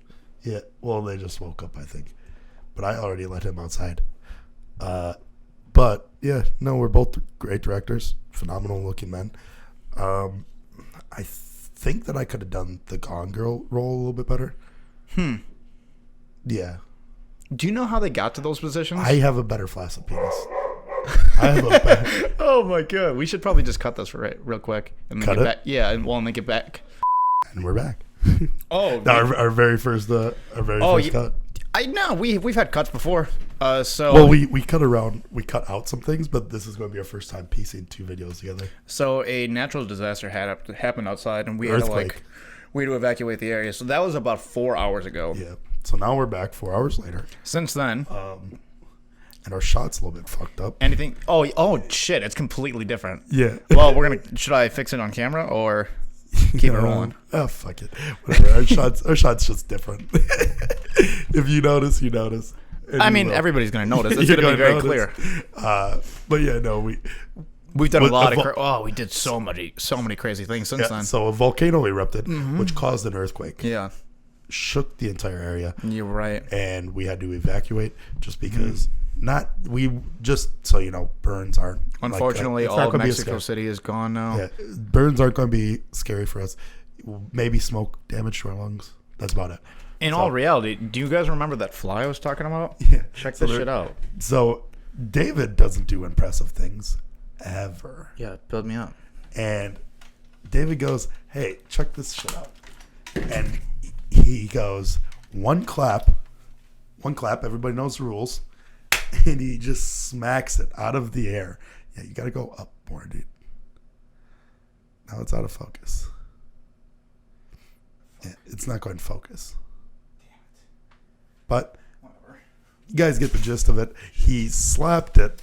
Yeah, well, they just woke up, I think. But I already let him outside. But, yeah, no, we're both great directors, phenomenal looking men. I think that I could have done the Gone Girl role a little bit better. Yeah. Do you know how they got to those positions? I have a better flaccid penis. I have a better... Oh my god. We should probably just cut this real quick. And then Cut get it? back. Yeah, and we'll make it back. And we're back. Oh, our very first cut. I know. We've had cuts before. So Well, we cut out some things, but this is going to be our first time piecing 2 videos together. So a natural disaster happened outside, and we had Earthquake. to evacuate the area. So that was about 4 hours ago. Yeah. So now we're back 4 hours later. Since then, And our shot's a little bit fucked up. anything? Oh shit! It's completely different. Yeah. Well, should I fix it on camera or keep it rolling? Oh, fuck it. Whatever. Our shot's just different. If you notice, you notice. And I you mean, will. everybody's gonna notice. It's You're gonna be very notice. clear. But yeah, no, We've done a With lot a of. We did so many crazy things since then. so a volcano erupted, which caused an earthquake. Yeah, Shook the entire area, you're right. and we had to evacuate just because. Just so you know, burns aren't. Unfortunately, it's not all of gonna be a Mexico City is gone now. Yeah, burns aren't going to be scary for us. Maybe smoke damage to our lungs. That's about it. In all reality, do you guys remember that fly I was talking about? Yeah. Check So this shit out. So David doesn't do impressive things ever. Yeah, build me up. And David goes, "Hey, check this shit out." And he goes, one clap, everybody knows the rules. And he just smacks it out of the air. Yeah, you got to go up more, dude. Now it's out of focus. Yeah, it's not going to focus. But you guys get the gist of it. He slapped it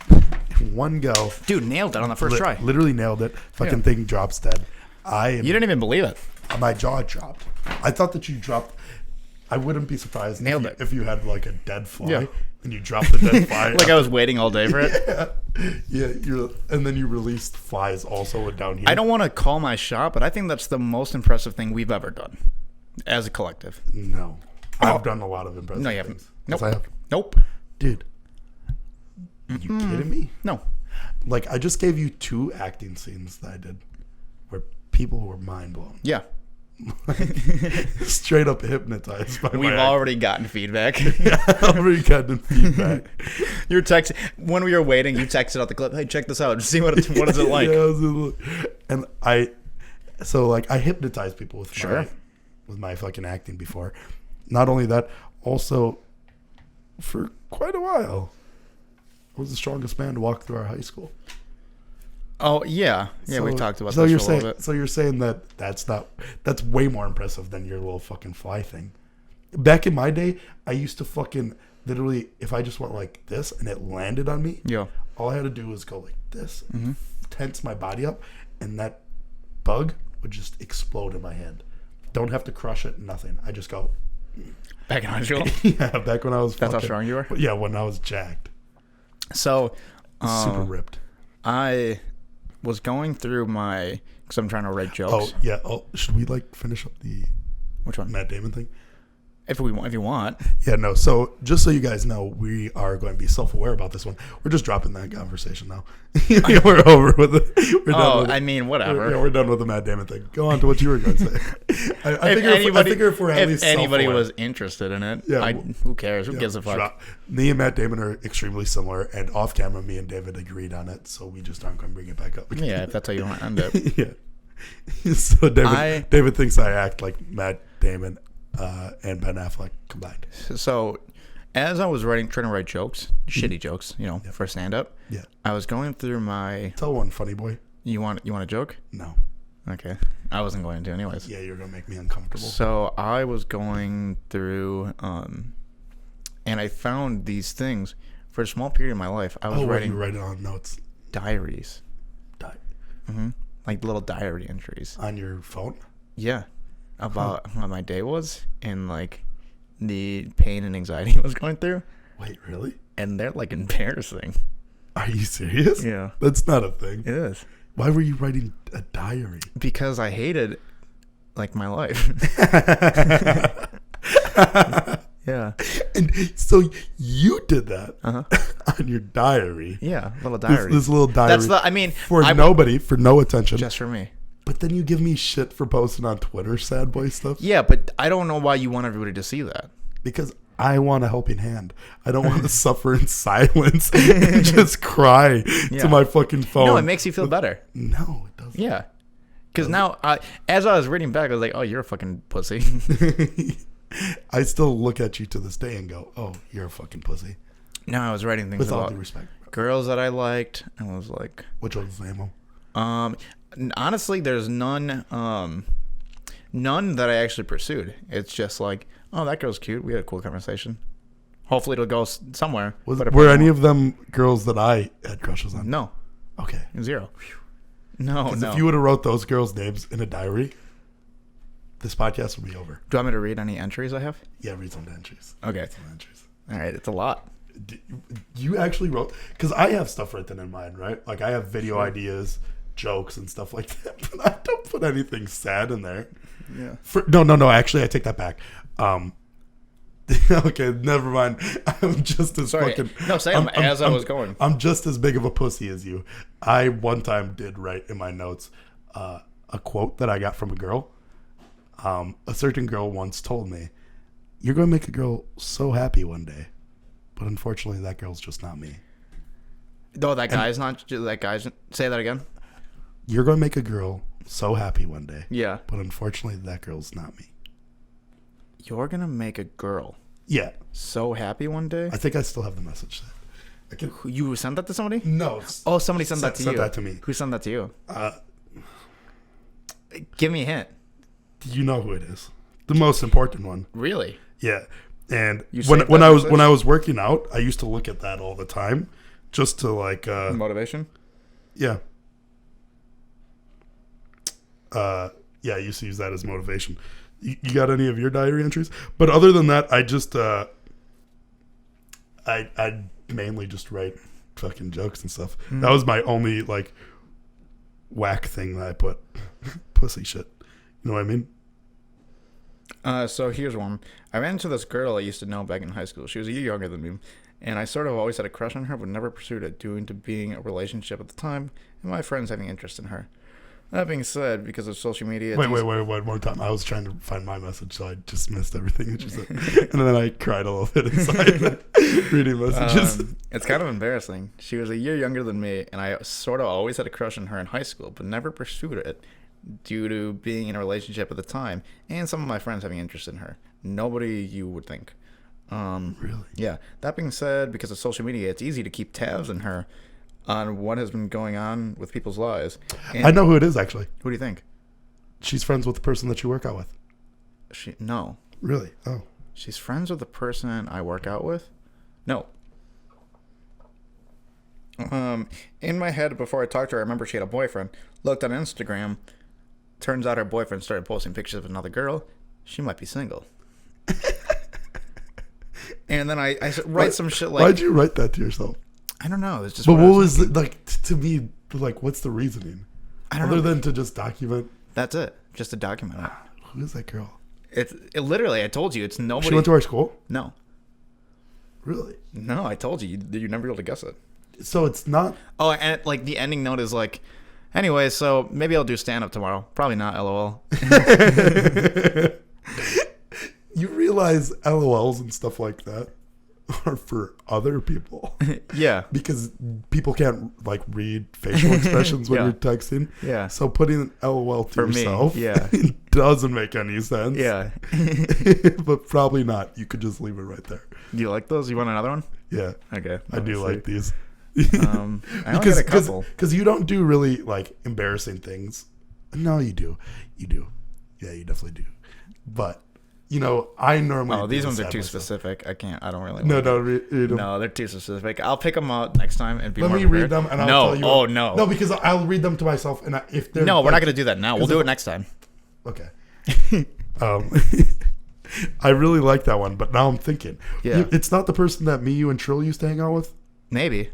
in one go. Dude, nailed it on the first try. Literally nailed it. Fucking thing drops dead. You didn't even believe it. My jaw dropped. I thought that you dropped. I wouldn't be surprised Nailed it. if you had like a dead fly Yeah. and you dropped the dead fly. Like I was waiting all day for it. Yeah, and then you released flies also down here. I don't want to call my shot, but I think that's the most impressive thing we've ever done as a collective. No. I've done a lot of impressive No, you haven't. things. Nope. Yes, I have. Nope. Dude. You kidding me? No. Like, I just gave you 2 acting scenes that I did where people were mind blown. Yeah. Straight up hypnotized by We've my already gotten feedback. I've already gotten feedback. You're texting when we were waiting. You texted out the clip. Hey, check this out. See what is it like? And I hypnotize people with Sure. my fucking acting before. Not only that, also for quite a while, I was the strongest man to walk through our high school. Oh yeah, we talked about so this you're for a saying, little bit. So you're saying that's way more impressive than your little fucking fly thing. Back in my day, I used to fucking literally, if I just went like this and it landed on me, Yeah. all I had to do was go like this, tense my body up, and that bug would just explode in my hand. Don't have to crush it, nothing. I just go. Back in high school. Yeah, back when I was. That's how strong you were. Yeah, when I was jacked, So, super ripped. I was going through because I'm trying to write jokes. Oh yeah. Oh, should we like finish up the Which one? Matt Damon thing? If you want. Yeah, no. So just so you guys know, we are going to be self-aware about this one. We're just dropping that conversation now. We're over with it. We're done with it. I mean, whatever. We're done with the Matt Damon thing. Go on to what you were going to say. I figure if we're at least anybody self-aware, was interested in it, Yeah, who cares? Who gives a fuck? Me and Matt Damon are extremely similar, and off camera, me and David agreed on it, so we just aren't going to bring it back up again. Yeah, if that's how you want to end it. Yeah. So David thinks I act like Matt Damon and Ben Affleck combined. So, as I was trying to write jokes, shitty jokes, for stand up, Yeah. I was going through my. Tell one, funny boy. You want a joke? No. Okay, I wasn't going to anyways. Yeah, you're going to make me uncomfortable. So I was going through, and I found these things for a small period of my life. I was you write it on notes. diaries, like little diary entries On your phone? Yeah, about what my day was and like the pain and anxiety I was going through. Wait, really? And they're like embarrassing. Are you serious? Yeah. That's not a thing. It is. Why were you writing a diary? Because I hated like my life. Yeah. And so you did that on your diary. Yeah, little diary. This little diary. For nobody, for no attention. just for me. But then you give me shit for posting on Twitter sad boy stuff. Yeah, but I don't know why you want everybody to see that. Because I want a helping hand. I don't want to suffer in silence and just cry to my fucking phone. No, it makes you feel better. No, it doesn't. Yeah. Because now, as I was reading back, I was like, oh, you're a fucking pussy. I still look at you to this day and go, oh, you're a fucking pussy. No, I was writing things With all about due respect. girls that I liked. And I was like... Which one's the name of? Honestly, there's none that I actually pursued. It's just like, oh, that girl's cute. We had a cool conversation. Hopefully it'll go somewhere. Were any of them girls that I had crushes on? No. Okay. 0. No. If you would have wrote those girls' names in a diary, this podcast would be over. Do you want me to read any entries I have? Yeah, read some entries. Okay. Read some entries. All right, it's a lot. You actually wrote, because I have stuff written in mine, right? Like I have video ideas, jokes, and stuff like that. But I don't put anything sad in there. Yeah. No. Actually, I take that back. Okay, never mind. I'm just as fucking. No, say them as I was going. I'm just as big of a pussy as you. I one time did write in my notes a quote that I got from a girl. A certain girl once told me, "You're going to make a girl so happy one day," but unfortunately, that girl's just not me. No, that guy's not. That guy's. Say that again. You're going to make a girl so happy one day. Yeah. But unfortunately, that girl's not me. You're gonna make a girl. Yeah. So happy one day. I think I still have the message. You sent that to somebody? No. Oh, somebody sent that to you. Sent that to me. Who sent that to you? Give me a hint. You know who it is. The most important one. Really? Yeah. And You when I was working out, I used to look at that all the time, just to like motivation. Yeah. Yeah, I used to use that as motivation. You got any of your diary entries? But other than that, I just I mainly just write fucking jokes and stuff. Mm. That was my only like whack thing that I put. Pussy shit. You know what I mean? So here's one. I ran into this girl I used to know back in high school. She was a year younger than me, and I sort of always had a crush on her, but never pursued it due to being a relationship at the time and my friends having interest in her. That being said, because of social media... Wait, one more time. I was trying to find my message, so I just missed everything that you said. And then I cried a little bit inside reading messages. It's kind of embarrassing. She was a year younger than me, and I sort of always had a crush on her in high school, but never pursued it due to being in a relationship at the time and some of my friends having interest in her. Nobody you would think. Really? Yeah. That being said, because of social media, it's easy to keep tabs on her on what has been going on with people's lives. And I know who it is, actually. Who do you think? She's friends with the person that you work out with. No. Really? Oh. She's friends with the person I work out with? No. In my head, before I talked to her, I remember she had a boyfriend. Looked on Instagram. Turns out her boyfriend started posting pictures of another girl. She might be single. And then I write some shit like... Why'd you write that to yourself? I don't know. It's just. But what was it, like to me? Like, what's the reasoning? I don't know. Other than to just document. That's it. Just to document it. Who is that girl? It literally. I told you. It's nobody. She went to our school. No. Really? No, I told you. You never be able to guess it. So it's not. Oh, and like the ending note is like. Anyway, so maybe I'll do stand up tomorrow. Probably not. LOL. You realize LOLs and stuff like that are for other people. Yeah. Because people can't like read facial expressions when you're texting. Yeah. So putting an LOL to yourself doesn't make any sense. Yeah. But probably not. You could just leave it right there. Do you like those? You want another one? Yeah. Okay. I do like these. I only got a couple. Because you don't do really like embarrassing things. No, you do. You do. Yeah, you definitely do. But you know, I normally. Oh, these ones are too specific. I can't. I don't really. Read them. No, they're too specific. I'll pick them out next time and be more Let me prepared. read them and I'll tell you. Oh no. No, because I'll read them to myself and if they're. No, we're not gonna do that now. We'll do it next time. Okay. I really like that one, but now I'm thinking. Yeah. It's not the person that me, you, and Trill used to hang out with. Maybe.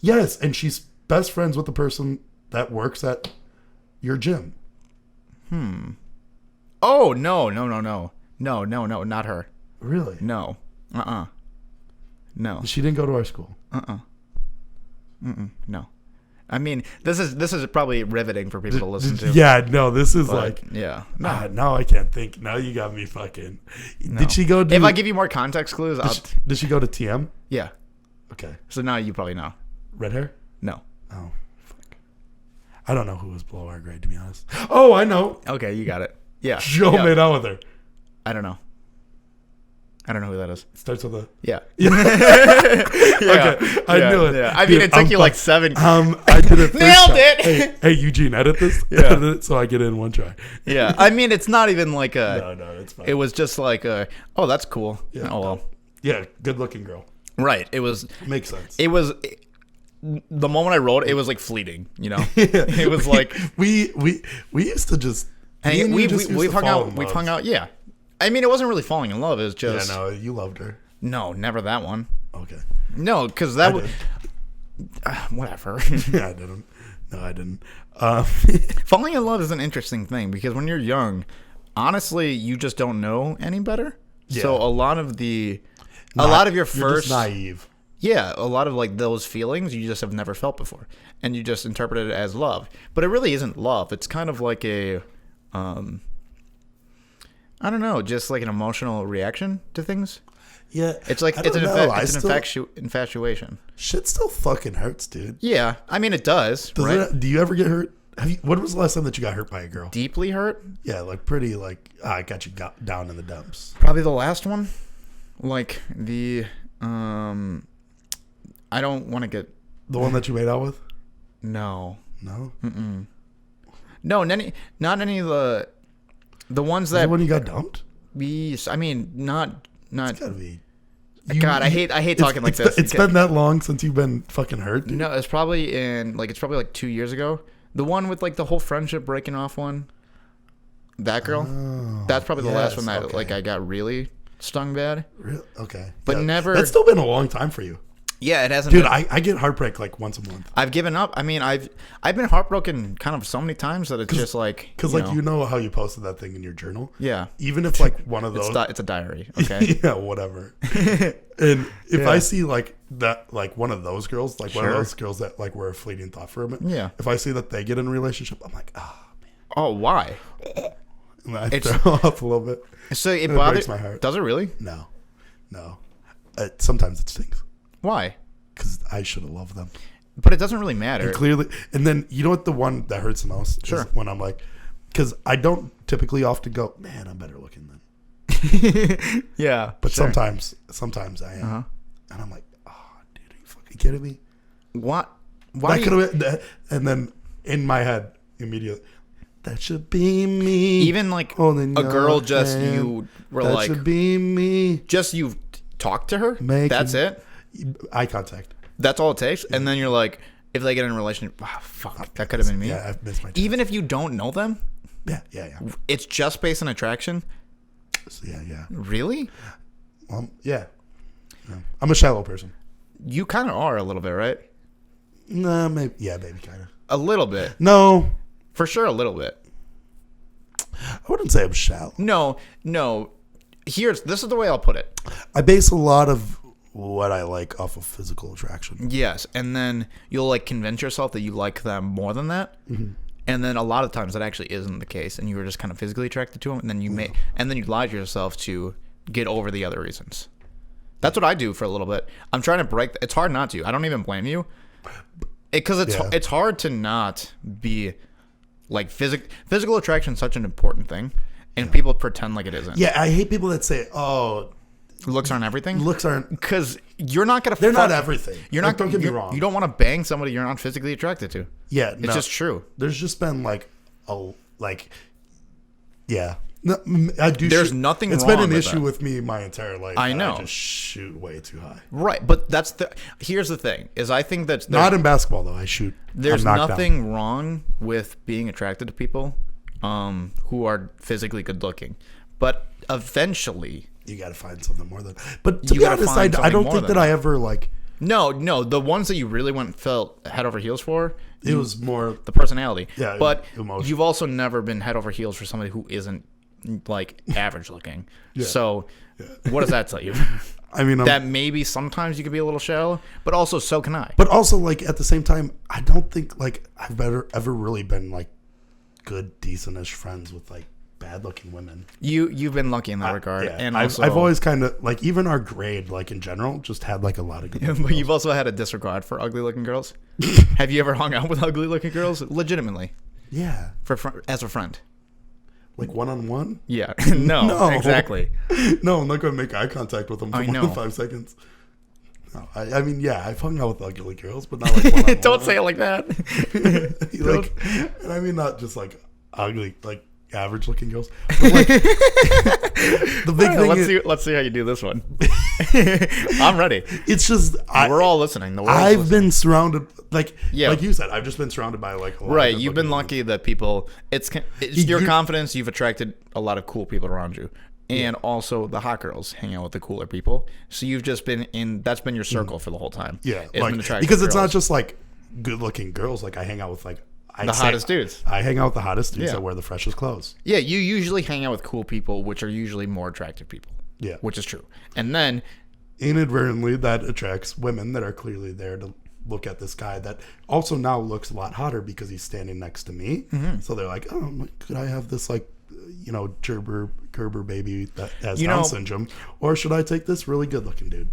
Yes, and she's best friends with the person that works at your gym. Oh no, not her. Really? No. No. She didn't go to our school. No. I mean, this is probably riveting for people to listen to. Yeah, no, this is But, yeah. No. now I can't think. Now you got me fucking. No. Did she go? If I give you more context clues, did she go to TM? yeah. Okay. So now you probably know. Red hair? No. Oh, fuck. I don't know who was below our grade, to be honest. Oh, I know. Okay, you got it. Yeah. Joe yeah. made out with her. I don't know. I don't know who that is. Starts with a. Yeah. Yeah. Yeah. Okay, I knew it. Yeah. I mean, Dude, it took you like 7. I did it. Nailed time. it! Hey, Eugene, edit this. Yeah. Edit it so I get in one try. Yeah. I mean, it's not even like a. No, it's fine. It was just like oh, that's cool. Yeah. Oh well. Yeah, good looking girl. Right. It was. Makes sense. It was. The moment I wrote it was like fleeting. You know. It was like we used to just. and we've hung out. We've hung out. Yeah. I mean, it wasn't really falling in love. It was just. Yeah, no, you loved her. No, never that one. Okay. No, because that was. did. Whatever. Yeah, I didn't. No, I didn't. Falling in love is an interesting thing because when you're young, honestly, you just don't know any better. Yeah. So a lot of your you're first just naive. yeah, a lot of like those feelings you just have never felt before, and you just interpret it as love. But it really isn't love. It's kind of like a, I don't know, just like an emotional reaction to things. Yeah, It's like I it's don't an, know. infatuation. Shit still fucking hurts, dude. Yeah, I mean it does. Does right? it, do you ever get hurt? When was the last time that you got hurt by a girl? Deeply hurt. Yeah, like pretty like I got you down in the dumps. Probably the last one. Like the I don't want to get The one that you made out with? no. No. No, not any of the ones Is that that when you got dumped? I mean not It's gotta be. God, I hate talking like this. It's been that long since you've been fucking hurt, dude. No, it's probably like 2 years ago. The one with like the whole friendship breaking off one. That girl. Oh, That's probably the last yes, one that okay. like I got really stung bad. Really? Okay. But never- That's still been a long time for you. Yeah, it hasn't Dude, been, I get heartbreak like once a month. I've given up. I mean, I've been heartbroken kind of so many times that it's just like Because you know how you posted that thing in your journal? yeah. Even if like one of those It's a diary, okay? yeah, whatever. And if Yeah. I see like that, like one of those girls, like one of Sure. those girls that like were a fleeting thought for a minute. Yeah. If I see that they get in a relationship, I'm like, oh man. Oh, why? And I It's- throw up a little bit. So it And it bothers breaks my heart. Does it really? No. Sometimes it stings Why? because I should have loved them. But it doesn't really matter. And clearly, and then you know what the one that hurts the most? Sure. Is when I'm like, because I don't typically often go, man, I'm better looking than. Yeah. But sure. sometimes I am, Uh-huh. and I'm like, oh, dude, are you fucking kidding me? What? Why? That could have been, and then in my head immediately, that should be me. Even like holding a your girl just hand. you were That like should be me. just you talk to her. Making- That's it. Eye contact. That's all it takes. And then you're like, if they get in a relationship, wow, fuck, that could have been me. Yeah, I've missed my chance. Even if you don't know them, yeah. it's just based on attraction. So, yeah. Really? Yeah. I'm a shallow person. You kind of are a little bit, right? Nah, maybe kind of. A little bit, No, for sure, a little bit. I wouldn't say I'm shallow. No. This is the way I'll put it. I base a lot of what I like off of physical attraction. Yes, and then you'll like convince yourself that you like them more than that. Mm-hmm. And then a lot of times that actually isn't the case, and you were just kind of physically attracted to them, and then you lie to yourself to get over the other reasons. That's what I do for a little bit. I'm trying to break. It's hard not to. I don't even blame you, because it's hard to not be like physical attraction is such an important thing, and people pretend like it isn't. Yeah, I hate people that say, "Oh, Looks aren't everything. looks aren't." Because you're not gonna. They're not everything. You're Like, not. don't get me wrong. You don't want to bang somebody you're not physically attracted to. Yeah, It's just true. There's just been yeah. No, I do. There's nothing It's wrong been an with issue that. with me my entire life. I that know. I just shoot way too high. Right, but here's the thing: is I think that Not in basketball though. I shoot. there's I'm knocked nothing wrong with being attracted to people who are physically good looking, but eventually, You got to find something more than. But to You be gotta honest, find I something don't more think than that I ever like. no, the ones that you really felt head over heels for, It was more. the personality. Yeah, but emotion. you've also never been head over heels for somebody who isn't like average looking. Yeah. So what does that tell you? I mean, That maybe sometimes you can be a little shallow, but also so can I. but also like at the same time, I don't think like I've ever really been like good, decentish friends with like bad looking women. You've been lucky in that regard, Yeah, and I've always kind of like even our grade like in general just had like a lot of good. But you've also had a disregard for ugly looking girls. Have you ever hung out with ugly looking girls? Legitimately, Yeah, as a friend. like one-on-one. Yeah. No, exactly. No, I'm not going to make eye contact with them for I more know. than 5 seconds. No, I mean, yeah, I've hung out with ugly girls, but not like one-on-one. Don't say it like that. Like, and I mean not just like ugly, like average looking girls. But like, the big thing Let's see how you do this one. I'm ready. it's just We're all listening. The world's I've listening. been surrounded like Yeah. like you said, I've just been surrounded by like a lot Right, of you've been good-looking lucky that people. It's your you- confidence. You've attracted a lot of cool people around you, and also the hot girls hang out with the cooler people. So you've just been in. That's been your circle for the whole time. Yeah, It's like, been attractive because it's girls. not just like good-looking girls. Like I hang out with like The hottest dudes. I hang out with the hottest dudes Yeah. that wear the freshest clothes. Yeah, you usually hang out with cool people, which are usually more attractive people. Yeah, Which is true. And then inadvertently that attracts women that are clearly there to look at this guy that also now looks a lot hotter because he's standing next to me. Mm-hmm. So they're like, oh, could I have this like, you know, Gerber baby that has You Down know- syndrome, or should I take this really good looking dude?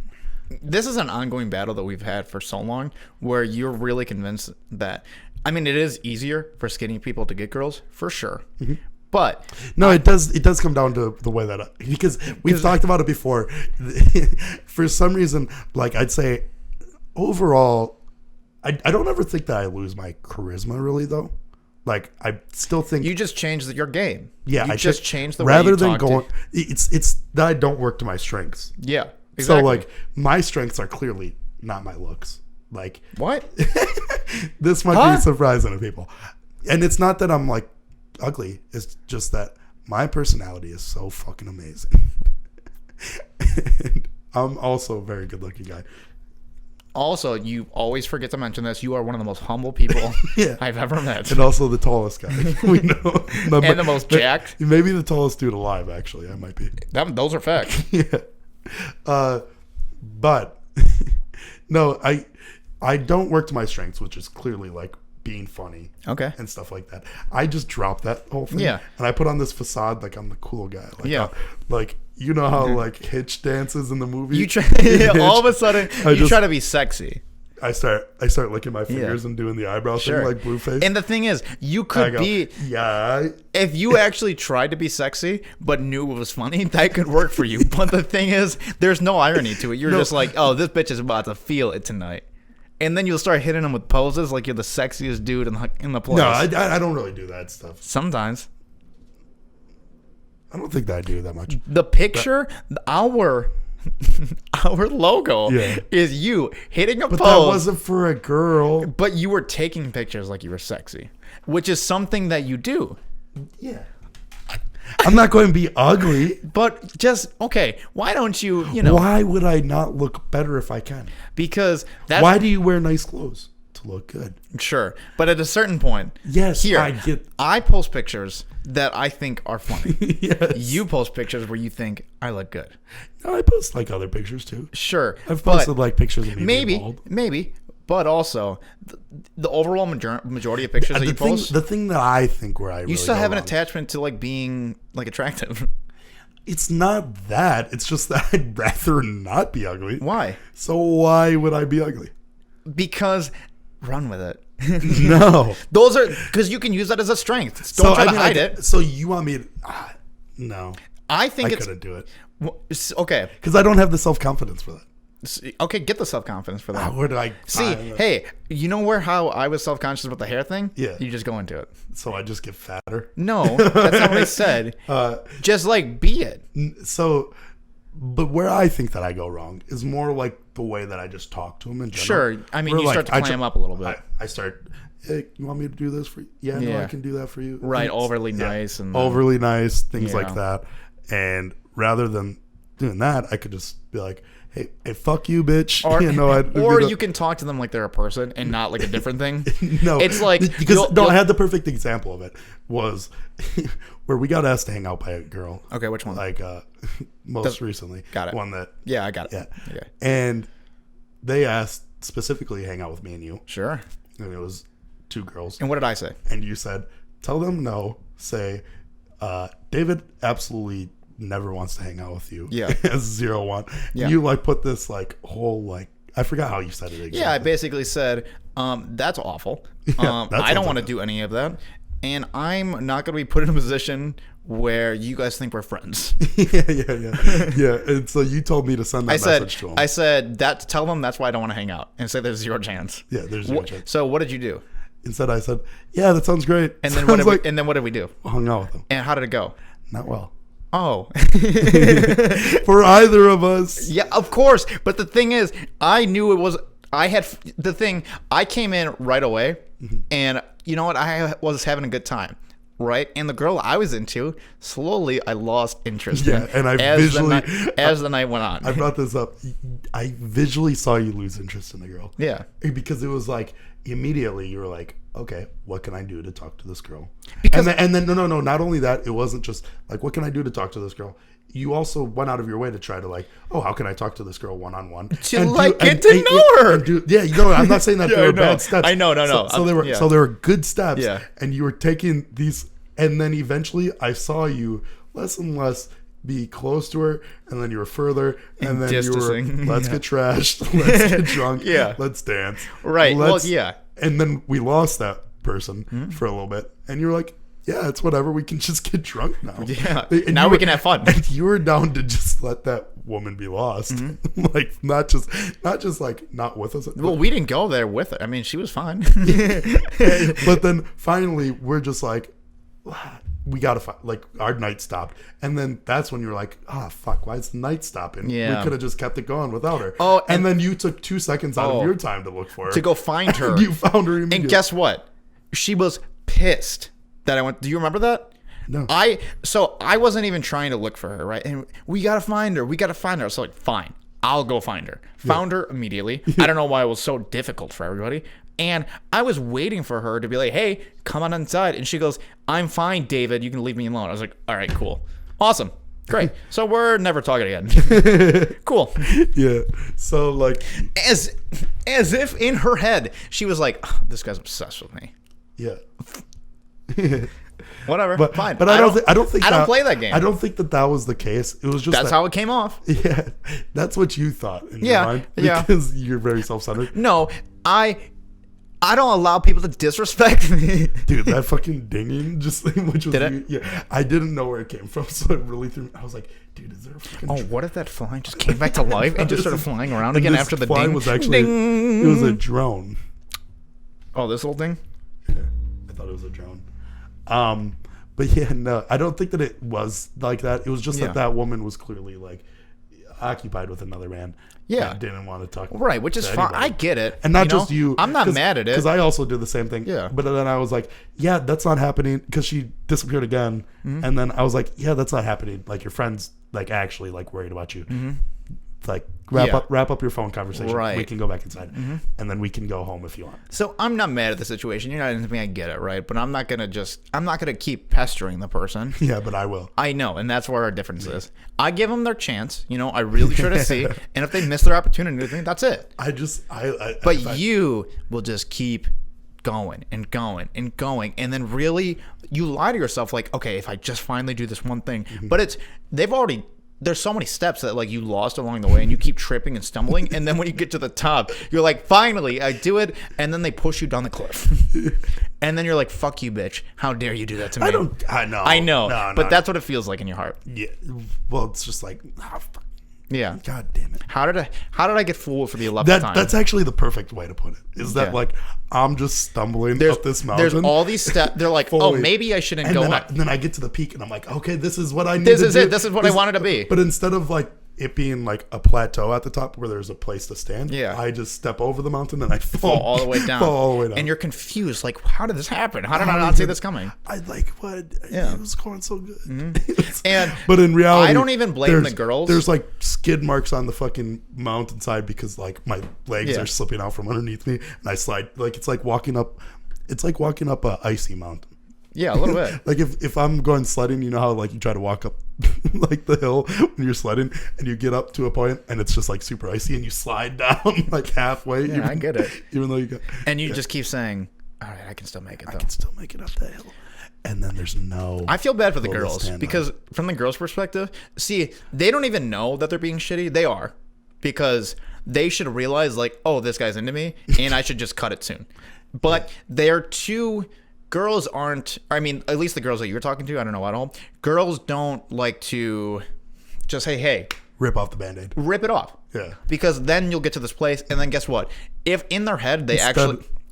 this is an ongoing battle that we've had for so long where you're really convinced that, I mean, it is easier for skinny people to get girls, for sure. Mm-hmm. But No, it does come down to the way that because we've talked about it before. For some reason, like I'd say, overall, I don't ever think that I lose my charisma really though. Like I still think you just changed your game. yeah, You I just should- changed the rather way you than talk to- going. It's that I don't work to my strengths. Yeah, exactly. So like my strengths are clearly not my looks. Like What? this might Huh? be surprising to people, and it's not that I'm like ugly. It's just that my personality is so fucking amazing. And I'm also a very good looking guy. Also, you always forget to mention this. You are one of the most humble people Yeah. I've ever met. And also the tallest guy we know. And the most jacked. Maybe the tallest dude alive, actually. I might be. Those are facts. Yeah. But no, I don't work to my strengths, which is clearly like being funny Okay. and stuff like that. I just drop that whole thing. Yeah. And I put on this facade like I'm the cool guy. Like, Yeah. like you know how like Hitch dances in the movie? You try Hitch, all of a sudden you just- try to be sexy. I start licking my fingers and doing the eyebrow Sure. thing like Blueface. And the thing is, you I could go, be yeah. if you actually tried to be sexy but knew it was funny, that could work for you. But the thing is, there's no irony to it. You're No. just like, oh, this bitch is about to feel it tonight. And then you'll start hitting them with poses like you're the sexiest dude in the place. No, I don't really do that stuff. Sometimes. I don't think that I do that much. The picture, our logo Yeah. is you hitting a But pose. that wasn't for a girl. But you were taking pictures like you were sexy, which is something that you do. Yeah. I'm not going to be ugly. But just, okay, why don't you know, Why would I not look better if I can? because that's, Why do you wear nice clothes? To look good. sure. But at a certain point, Yes, here, I get. I post pictures that I think are funny. Yes. You post pictures where you think I look good. No, I post like other pictures too. Sure. I've but posted like pictures of me being bald. maybe. But also, the overall majority of pictures that you post, The thing that I think where I really you still go have an wrong, attachment to like being like attractive. It's not that. It's just that I'd rather not be ugly. Why? So why would I be ugly? Because run with it. No. Those are because you can use that as a strength. Don't try to hide it. So you want me to? No, I think I it's couldn't do it okay. because I don't have the self confidence for that. Okay, get the self confidence for that. Where do I See, find that? hey, you know how I was self conscious about the hair thing? Yeah. You just go into it. So I just get fatter. No, that's not what I said. Just like be it. So, but where I think that I go wrong is more like the way that I just talk to him in general. Sure. I mean, Where, you like, start to I clam tr- up a little bit. I start. Hey, you want me to do this for you? Yeah, no, Yeah. I can do that for you. Right, It's- overly yeah, nice and overly nice things Yeah. like that. And rather than doing that, I could just be like, hey, fuck you, bitch. Or, or you can talk to them like they're a person and not like a different thing. No, it's like because I had the perfect example of it was where we got asked to hang out by a girl. Okay, which one? Like most recently. Got it. One that. Yeah, I got it. Yeah. Okay. And they asked specifically to hang out with me and you. Sure. And it was 2 girls. And what did I say? And you said, tell them no. Say, David absolutely never wants to hang out with you. Yeah. As 0-1. Yeah. You like put this like whole like, I forgot how you said it exactly. Yeah, I basically said, that's awful. Yeah, I don't want to do any of that. And I'm not going to be put in a position where you guys think we're friends. Yeah. And so you told me to send that message to him. I said, tell them that's why I don't want to hang out. And say there's 0 chance. Yeah, there's 0 chance. So what did you do? Instead, I said, yeah, that sounds great. And then what did we do? Hung out with him. And how did it go? Not well. Oh. For either of us. Yeah, of course. But the thing is, I knew it was. I came in right away, and you know what? I was having a good time, right? And the girl I was into, slowly I lost interest in. And as the night went on. I brought this up. I visually saw you lose interest in the girl. Yeah. Because it was like, immediately you were like, okay, what can I do to talk to this girl? Because and then no, not only that, it wasn't just like, what can I do to talk to this girl? You also went out of your way to try to like, oh, how can I talk to this girl one-on-one? Get to know her. I'm not saying that they were bad steps. I know, no. So they were good steps. Yeah. And you were taking these, and then eventually I saw you less and less be close to her, and then you were further, and then distancing. you were, let's get trashed, let's get drunk, Yeah. Let's dance. Right. Yeah. And then we lost that person for a little bit, and you're like, yeah, it's whatever. We can just get drunk now. Yeah. And now we can have fun. And you were down to just let that woman be lost, like not just like not with us. Well, we didn't go there with her. I mean, she was fine. But then finally, we're just like, we gotta find, like, our night stopped, and then that's when you were like, fuck, why is the night stopping? Yeah. We could have just kept it going without her. Oh, and then you took 2 seconds out of your time to look for her, to go find her. You found her immediately. And guess what? She was pissed that I went. Do you remember that? No. So I wasn't even trying to look for her, right? And we gotta find her. So like, fine, I'll go find her. Found her immediately. I don't know why it was so difficult for everybody. And I was waiting for her to be like, hey, come on inside. And she goes, I'm fine, David. You can leave me alone. I was like, all right, cool. Awesome. Great. So we're never talking again. Cool. Yeah. So like, as if in her head, she was like, this guy's obsessed with me. Yeah. Whatever. Fine. But I don't play that game. I don't think that was the case. It was just that's how it came off. Yeah. That's what you thought in your mind. Because you're very self-centered. No, I don't allow people to disrespect me. Dude, that fucking dinging just which was Did it? Yeah. I didn't know where it came from, so it really threw me. I was like, dude, is there a fucking what if that flying just came back to life and just started flying around again after the ding? Was actually ding. It was a drone. Oh, this little thing? Yeah. I thought it was a drone. But yeah, no, I don't think that it was like that. It was just that woman was clearly like occupied with another man. Yeah, didn't want to talk. Right, which is fine. I get it, and not just you. I'm not mad at it because I also did the same thing. Yeah, but then I was like, yeah, that's not happening because she disappeared again. And then I was like, yeah, that's not happening. Like your friends, like actually, like worried about you. Like wrap up your phone conversation. Right. We can go back inside, and then we can go home if you want. So I'm not mad at the situation. You're not into me. I get it, right? But I'm not gonna keep pestering the person. Yeah, but I will. I know, and that's where our difference is. I give them their chance. I really try to see, and if they miss their opportunity, that's it. But you will just keep going and going and going, and then really you lie to yourself like, okay, if I just finally do this one thing, but there's so many steps that like you lost along the way, and you keep tripping and stumbling, and then when you get to the top, you're like, finally I do it, and then they push you down the cliff. And then you're like, fuck you, bitch, how dare you do that to me? I know, but that's what it feels like in your heart. Yeah, well, it's just like, fuck. Yeah. God damn it. How did I get fooled for the 11th time? That's actually the perfect way to put it. Is that like I'm just stumbling up this mountain. There's all these steps. They're like, oh, maybe I shouldn't go up. And then I get to the peak and I'm like, okay, this is what I need This to is do. it. This is what I wanted to be. But instead of like it being like a plateau at the top where there's a place to stand. Yeah. I just step over the mountain and I fall all the way down. Fall all the way down. And you're confused. Like, how did this happen? How did I not see this coming? I like what? Yeah. It was going so good. And but in reality, I don't even blame the girls. There's like skid marks on the fucking mountainside because like my legs Yeah. are slipping out from underneath me and I slide. Like it's like walking up a icy mountain. Yeah, a little bit. Like if I'm going sledding, you know how like you try to walk up like the hill when you're sledding and you get up to a point and it's just like super icy and you slide down like halfway. Yeah, I get it. Even though you got And you just keep saying, all right, I can still make it, though. I can still make it up that hill. And then there's no. I feel bad for the hill to girls stand because from the girls' perspective, see, they don't even know that they're being shitty. They are, because they should realize like, oh, this guy's into me and I should just cut it soon. But they're too. Girls aren't, I mean, at least the girls that you're talking to, I don't know at all. Girls don't like to just say, hey, rip off the Band-Aid. rip it off. Yeah. Because then you'll get to this place, and then guess what? If in their head they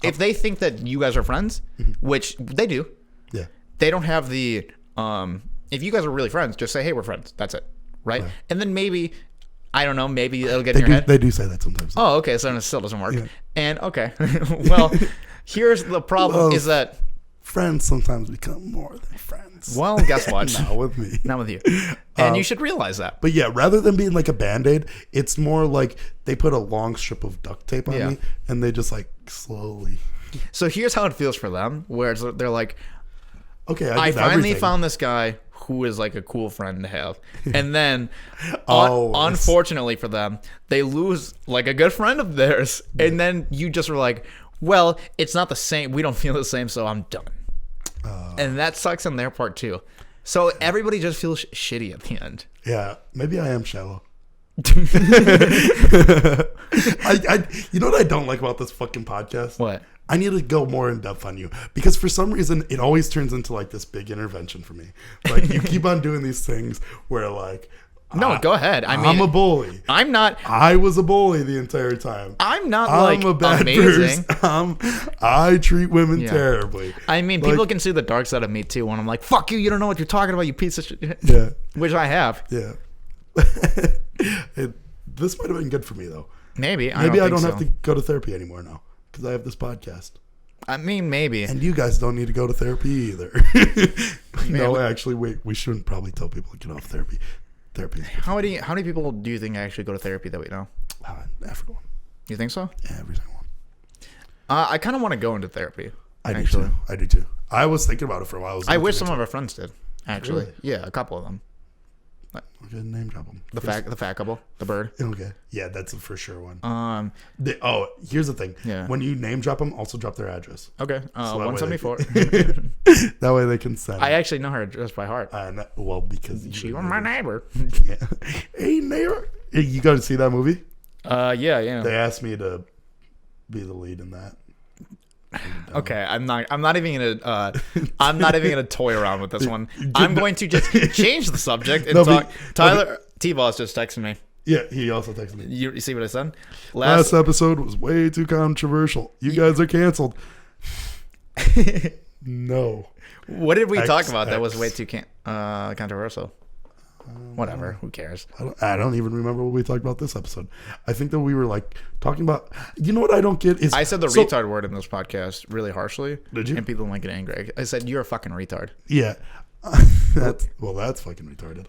if they think that you guys are friends, which they do, Yeah. they don't have the, if you guys are really friends, just say, hey, we're friends. That's it. Right? Yeah. And then maybe, I don't know, maybe it'll get in your head. They do say that sometimes. Oh, okay. So then it still doesn't work. Yeah. And okay. Well, here's the problem is that, friends sometimes become more than friends. well, guess what? Not with me. Not with you. And you should realize that. But yeah, rather than being like a Band-Aid, it's more like they put a long strip of duct tape on me and they just like slowly. So here's how it feels for them, where they're like, okay, I finally everything. found this guy who is like a cool friend to have. And then, Oh, unfortunately for them, they lose like a good friend of theirs. And then you just were like, well, it's not the same. We don't feel the same, so I'm done. And that sucks on their part too. So everybody just feels shitty at the end. Yeah, maybe I am shallow. What? You know what I don't like about this fucking podcast? I need to go more in depth on you because for some reason it always turns into like this big intervention for me. Like you keep on doing these things where like, No, go ahead. I mean, I'm a bully. I'm not. I was a bully the entire time. I'm not like I'm a bad amazing. person. I treat women terribly. I mean, Like- people can see the dark side of me too when I'm like, "Fuck you! You don't know what you're talking about, you piece of shit." Yeah. Which I have. Yeah. This might have been good for me though. Maybe. Maybe I don't think have so. to go to therapy anymore now because I have this podcast. I mean, maybe. And you guys don't need to go to therapy either. No, actually, wait. We shouldn't probably tell people to get off therapy. Therapy. How many people do you think actually go to therapy that we know? Everyone. You think so? Yeah, every single one. I kind of want to go into therapy. I do too. I was thinking about it for a while. I wish some of our friends did. Actually, Really? Yeah, a couple of them. Okay, name drop them. The fat couple, the bird. Okay, yeah, that's a for sure one. Here's the thing. Yeah. When you name drop them, also drop their address. Okay, So that way 174. That way they can send. I actually know her address by heart. Well, because She was my neighbor. Yeah. Hey neighbor, hey, you got to see that movie? Yeah. They asked me to be the lead in that. Okay, I'm not even gonna toy around with this one. I'm going to just change the subject and talk. Tyler T-Boss just texted me. Yeah, he also texted me. You see what I said? Last episode was way too controversial. You guys are canceled. No. What did we talk about that was way too controversial? Whatever. Who cares? I don't even remember what we talked about this episode. I think that we were like talking about. You know what I don't get is I said the retard word in this podcast really harshly. Did you? And people might get angry. I said you're a fucking retard. Yeah. That's fucking retarded.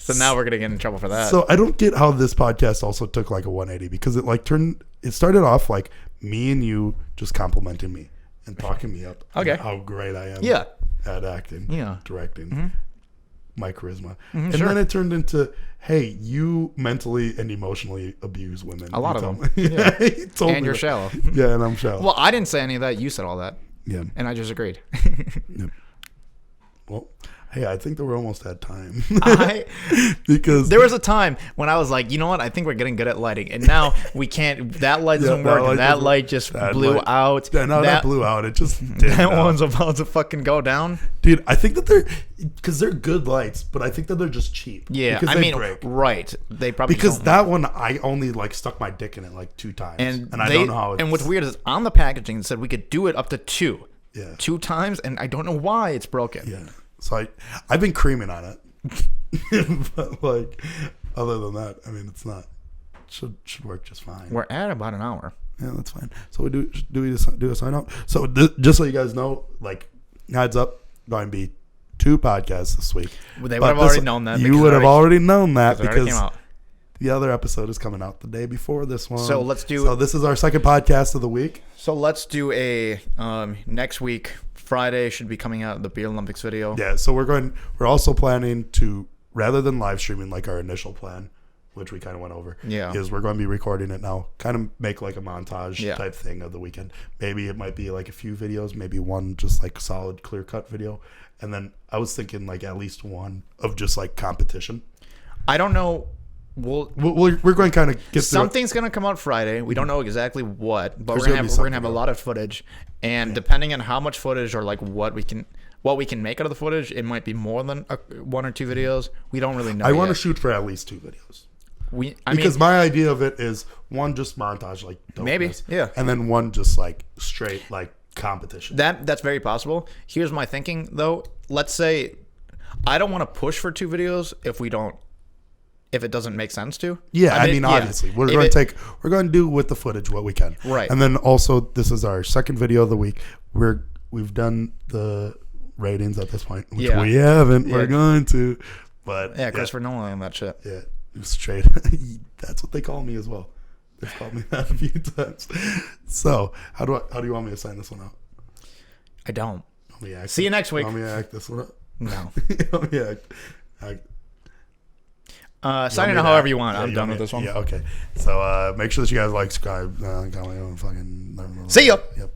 So now we're gonna get in trouble for that. So I don't get how this podcast also took like a 180 because it started off like me and you just complimenting me and talking me up. Okay. How great I am. Yeah. At acting. Yeah. Directing. My charisma. And sure. then it turned into, hey, you mentally and emotionally abuse women. A lot of told them. me. Yeah. He told And me you're that. shallow. Yeah, and I'm shallow. Well, I didn't say any of that. You said all that. Yeah. And I just agreed. Yep. Well, hey, I think that we're almost at time. I Because There was a time when I was like, you know what? I think we're getting good at lighting. And now we can't. That light doesn't that work. light And that doesn't- light just that blew light- out. Yeah, no, that blew out. It just did. That one's about to fucking go down. Dude, I think that they're good lights, but I think that they're just cheap. Yeah, because I they mean, break. right? They probably Because don't. that one, I only like stuck my dick in it like 2 times, and I don't know how. And what's weird is on the packaging it said we could do it up to 2. Yeah. 2 times, and I don't know why it's broken. Yeah. So I've been creaming on it. But like, other than that, I mean, it's not should work just fine. We're at about an hour. Yeah, that's fine. So we do we do a sign out? So just so you guys know, like, heads up, going to be 2 podcasts this week. They would have already known that. You would have already known that because came out. The other episode is coming out the day before this one. So let's do. So this is our second podcast of the week. So let's do a next week. Friday should be coming out the Beer Olympics video. Yeah. So we're also planning to, rather than live streaming like our initial plan, which we kind of went over. Yeah. Is we're going to be recording it now. Kind of make like a montage Yeah. type thing of the weekend. Maybe it might be like a few videos, maybe one just like solid clear cut video, and then I was thinking like at least one of just like competition. I don't know. We're going to kind of get something's going to come out Friday. We don't know exactly what, but There's we're gonna have a yeah. lot of footage, and depending on how much footage or like what we can make out of the footage, it might be more than 1 or 2 videos. We don't really know. I want to shoot for at least 2 videos. Because my idea of it is one just montage like dopeness, maybe, yeah, and then one just like straight like competition. That's very possible. Here's my thinking though. Let's say I don't want to push for 2 videos if it doesn't make sense to. Yeah, I mean obviously we're going to do with the footage what we can. Right. And then also this is our second video of the week. We've done the ratings at this point, which we haven't. Yeah. We're going to, but Christopher Nolan and that shit. Yeah, straight. That's what they call me as well. They've called me that a few times. So how do you want me to sign this one out? I don't. See you next week. Want me to act this one up? No. Sign it however you want. I'm done with this one. Yeah, okay. So make sure that you guys like, subscribe, comment, fucking. See ya. Yep.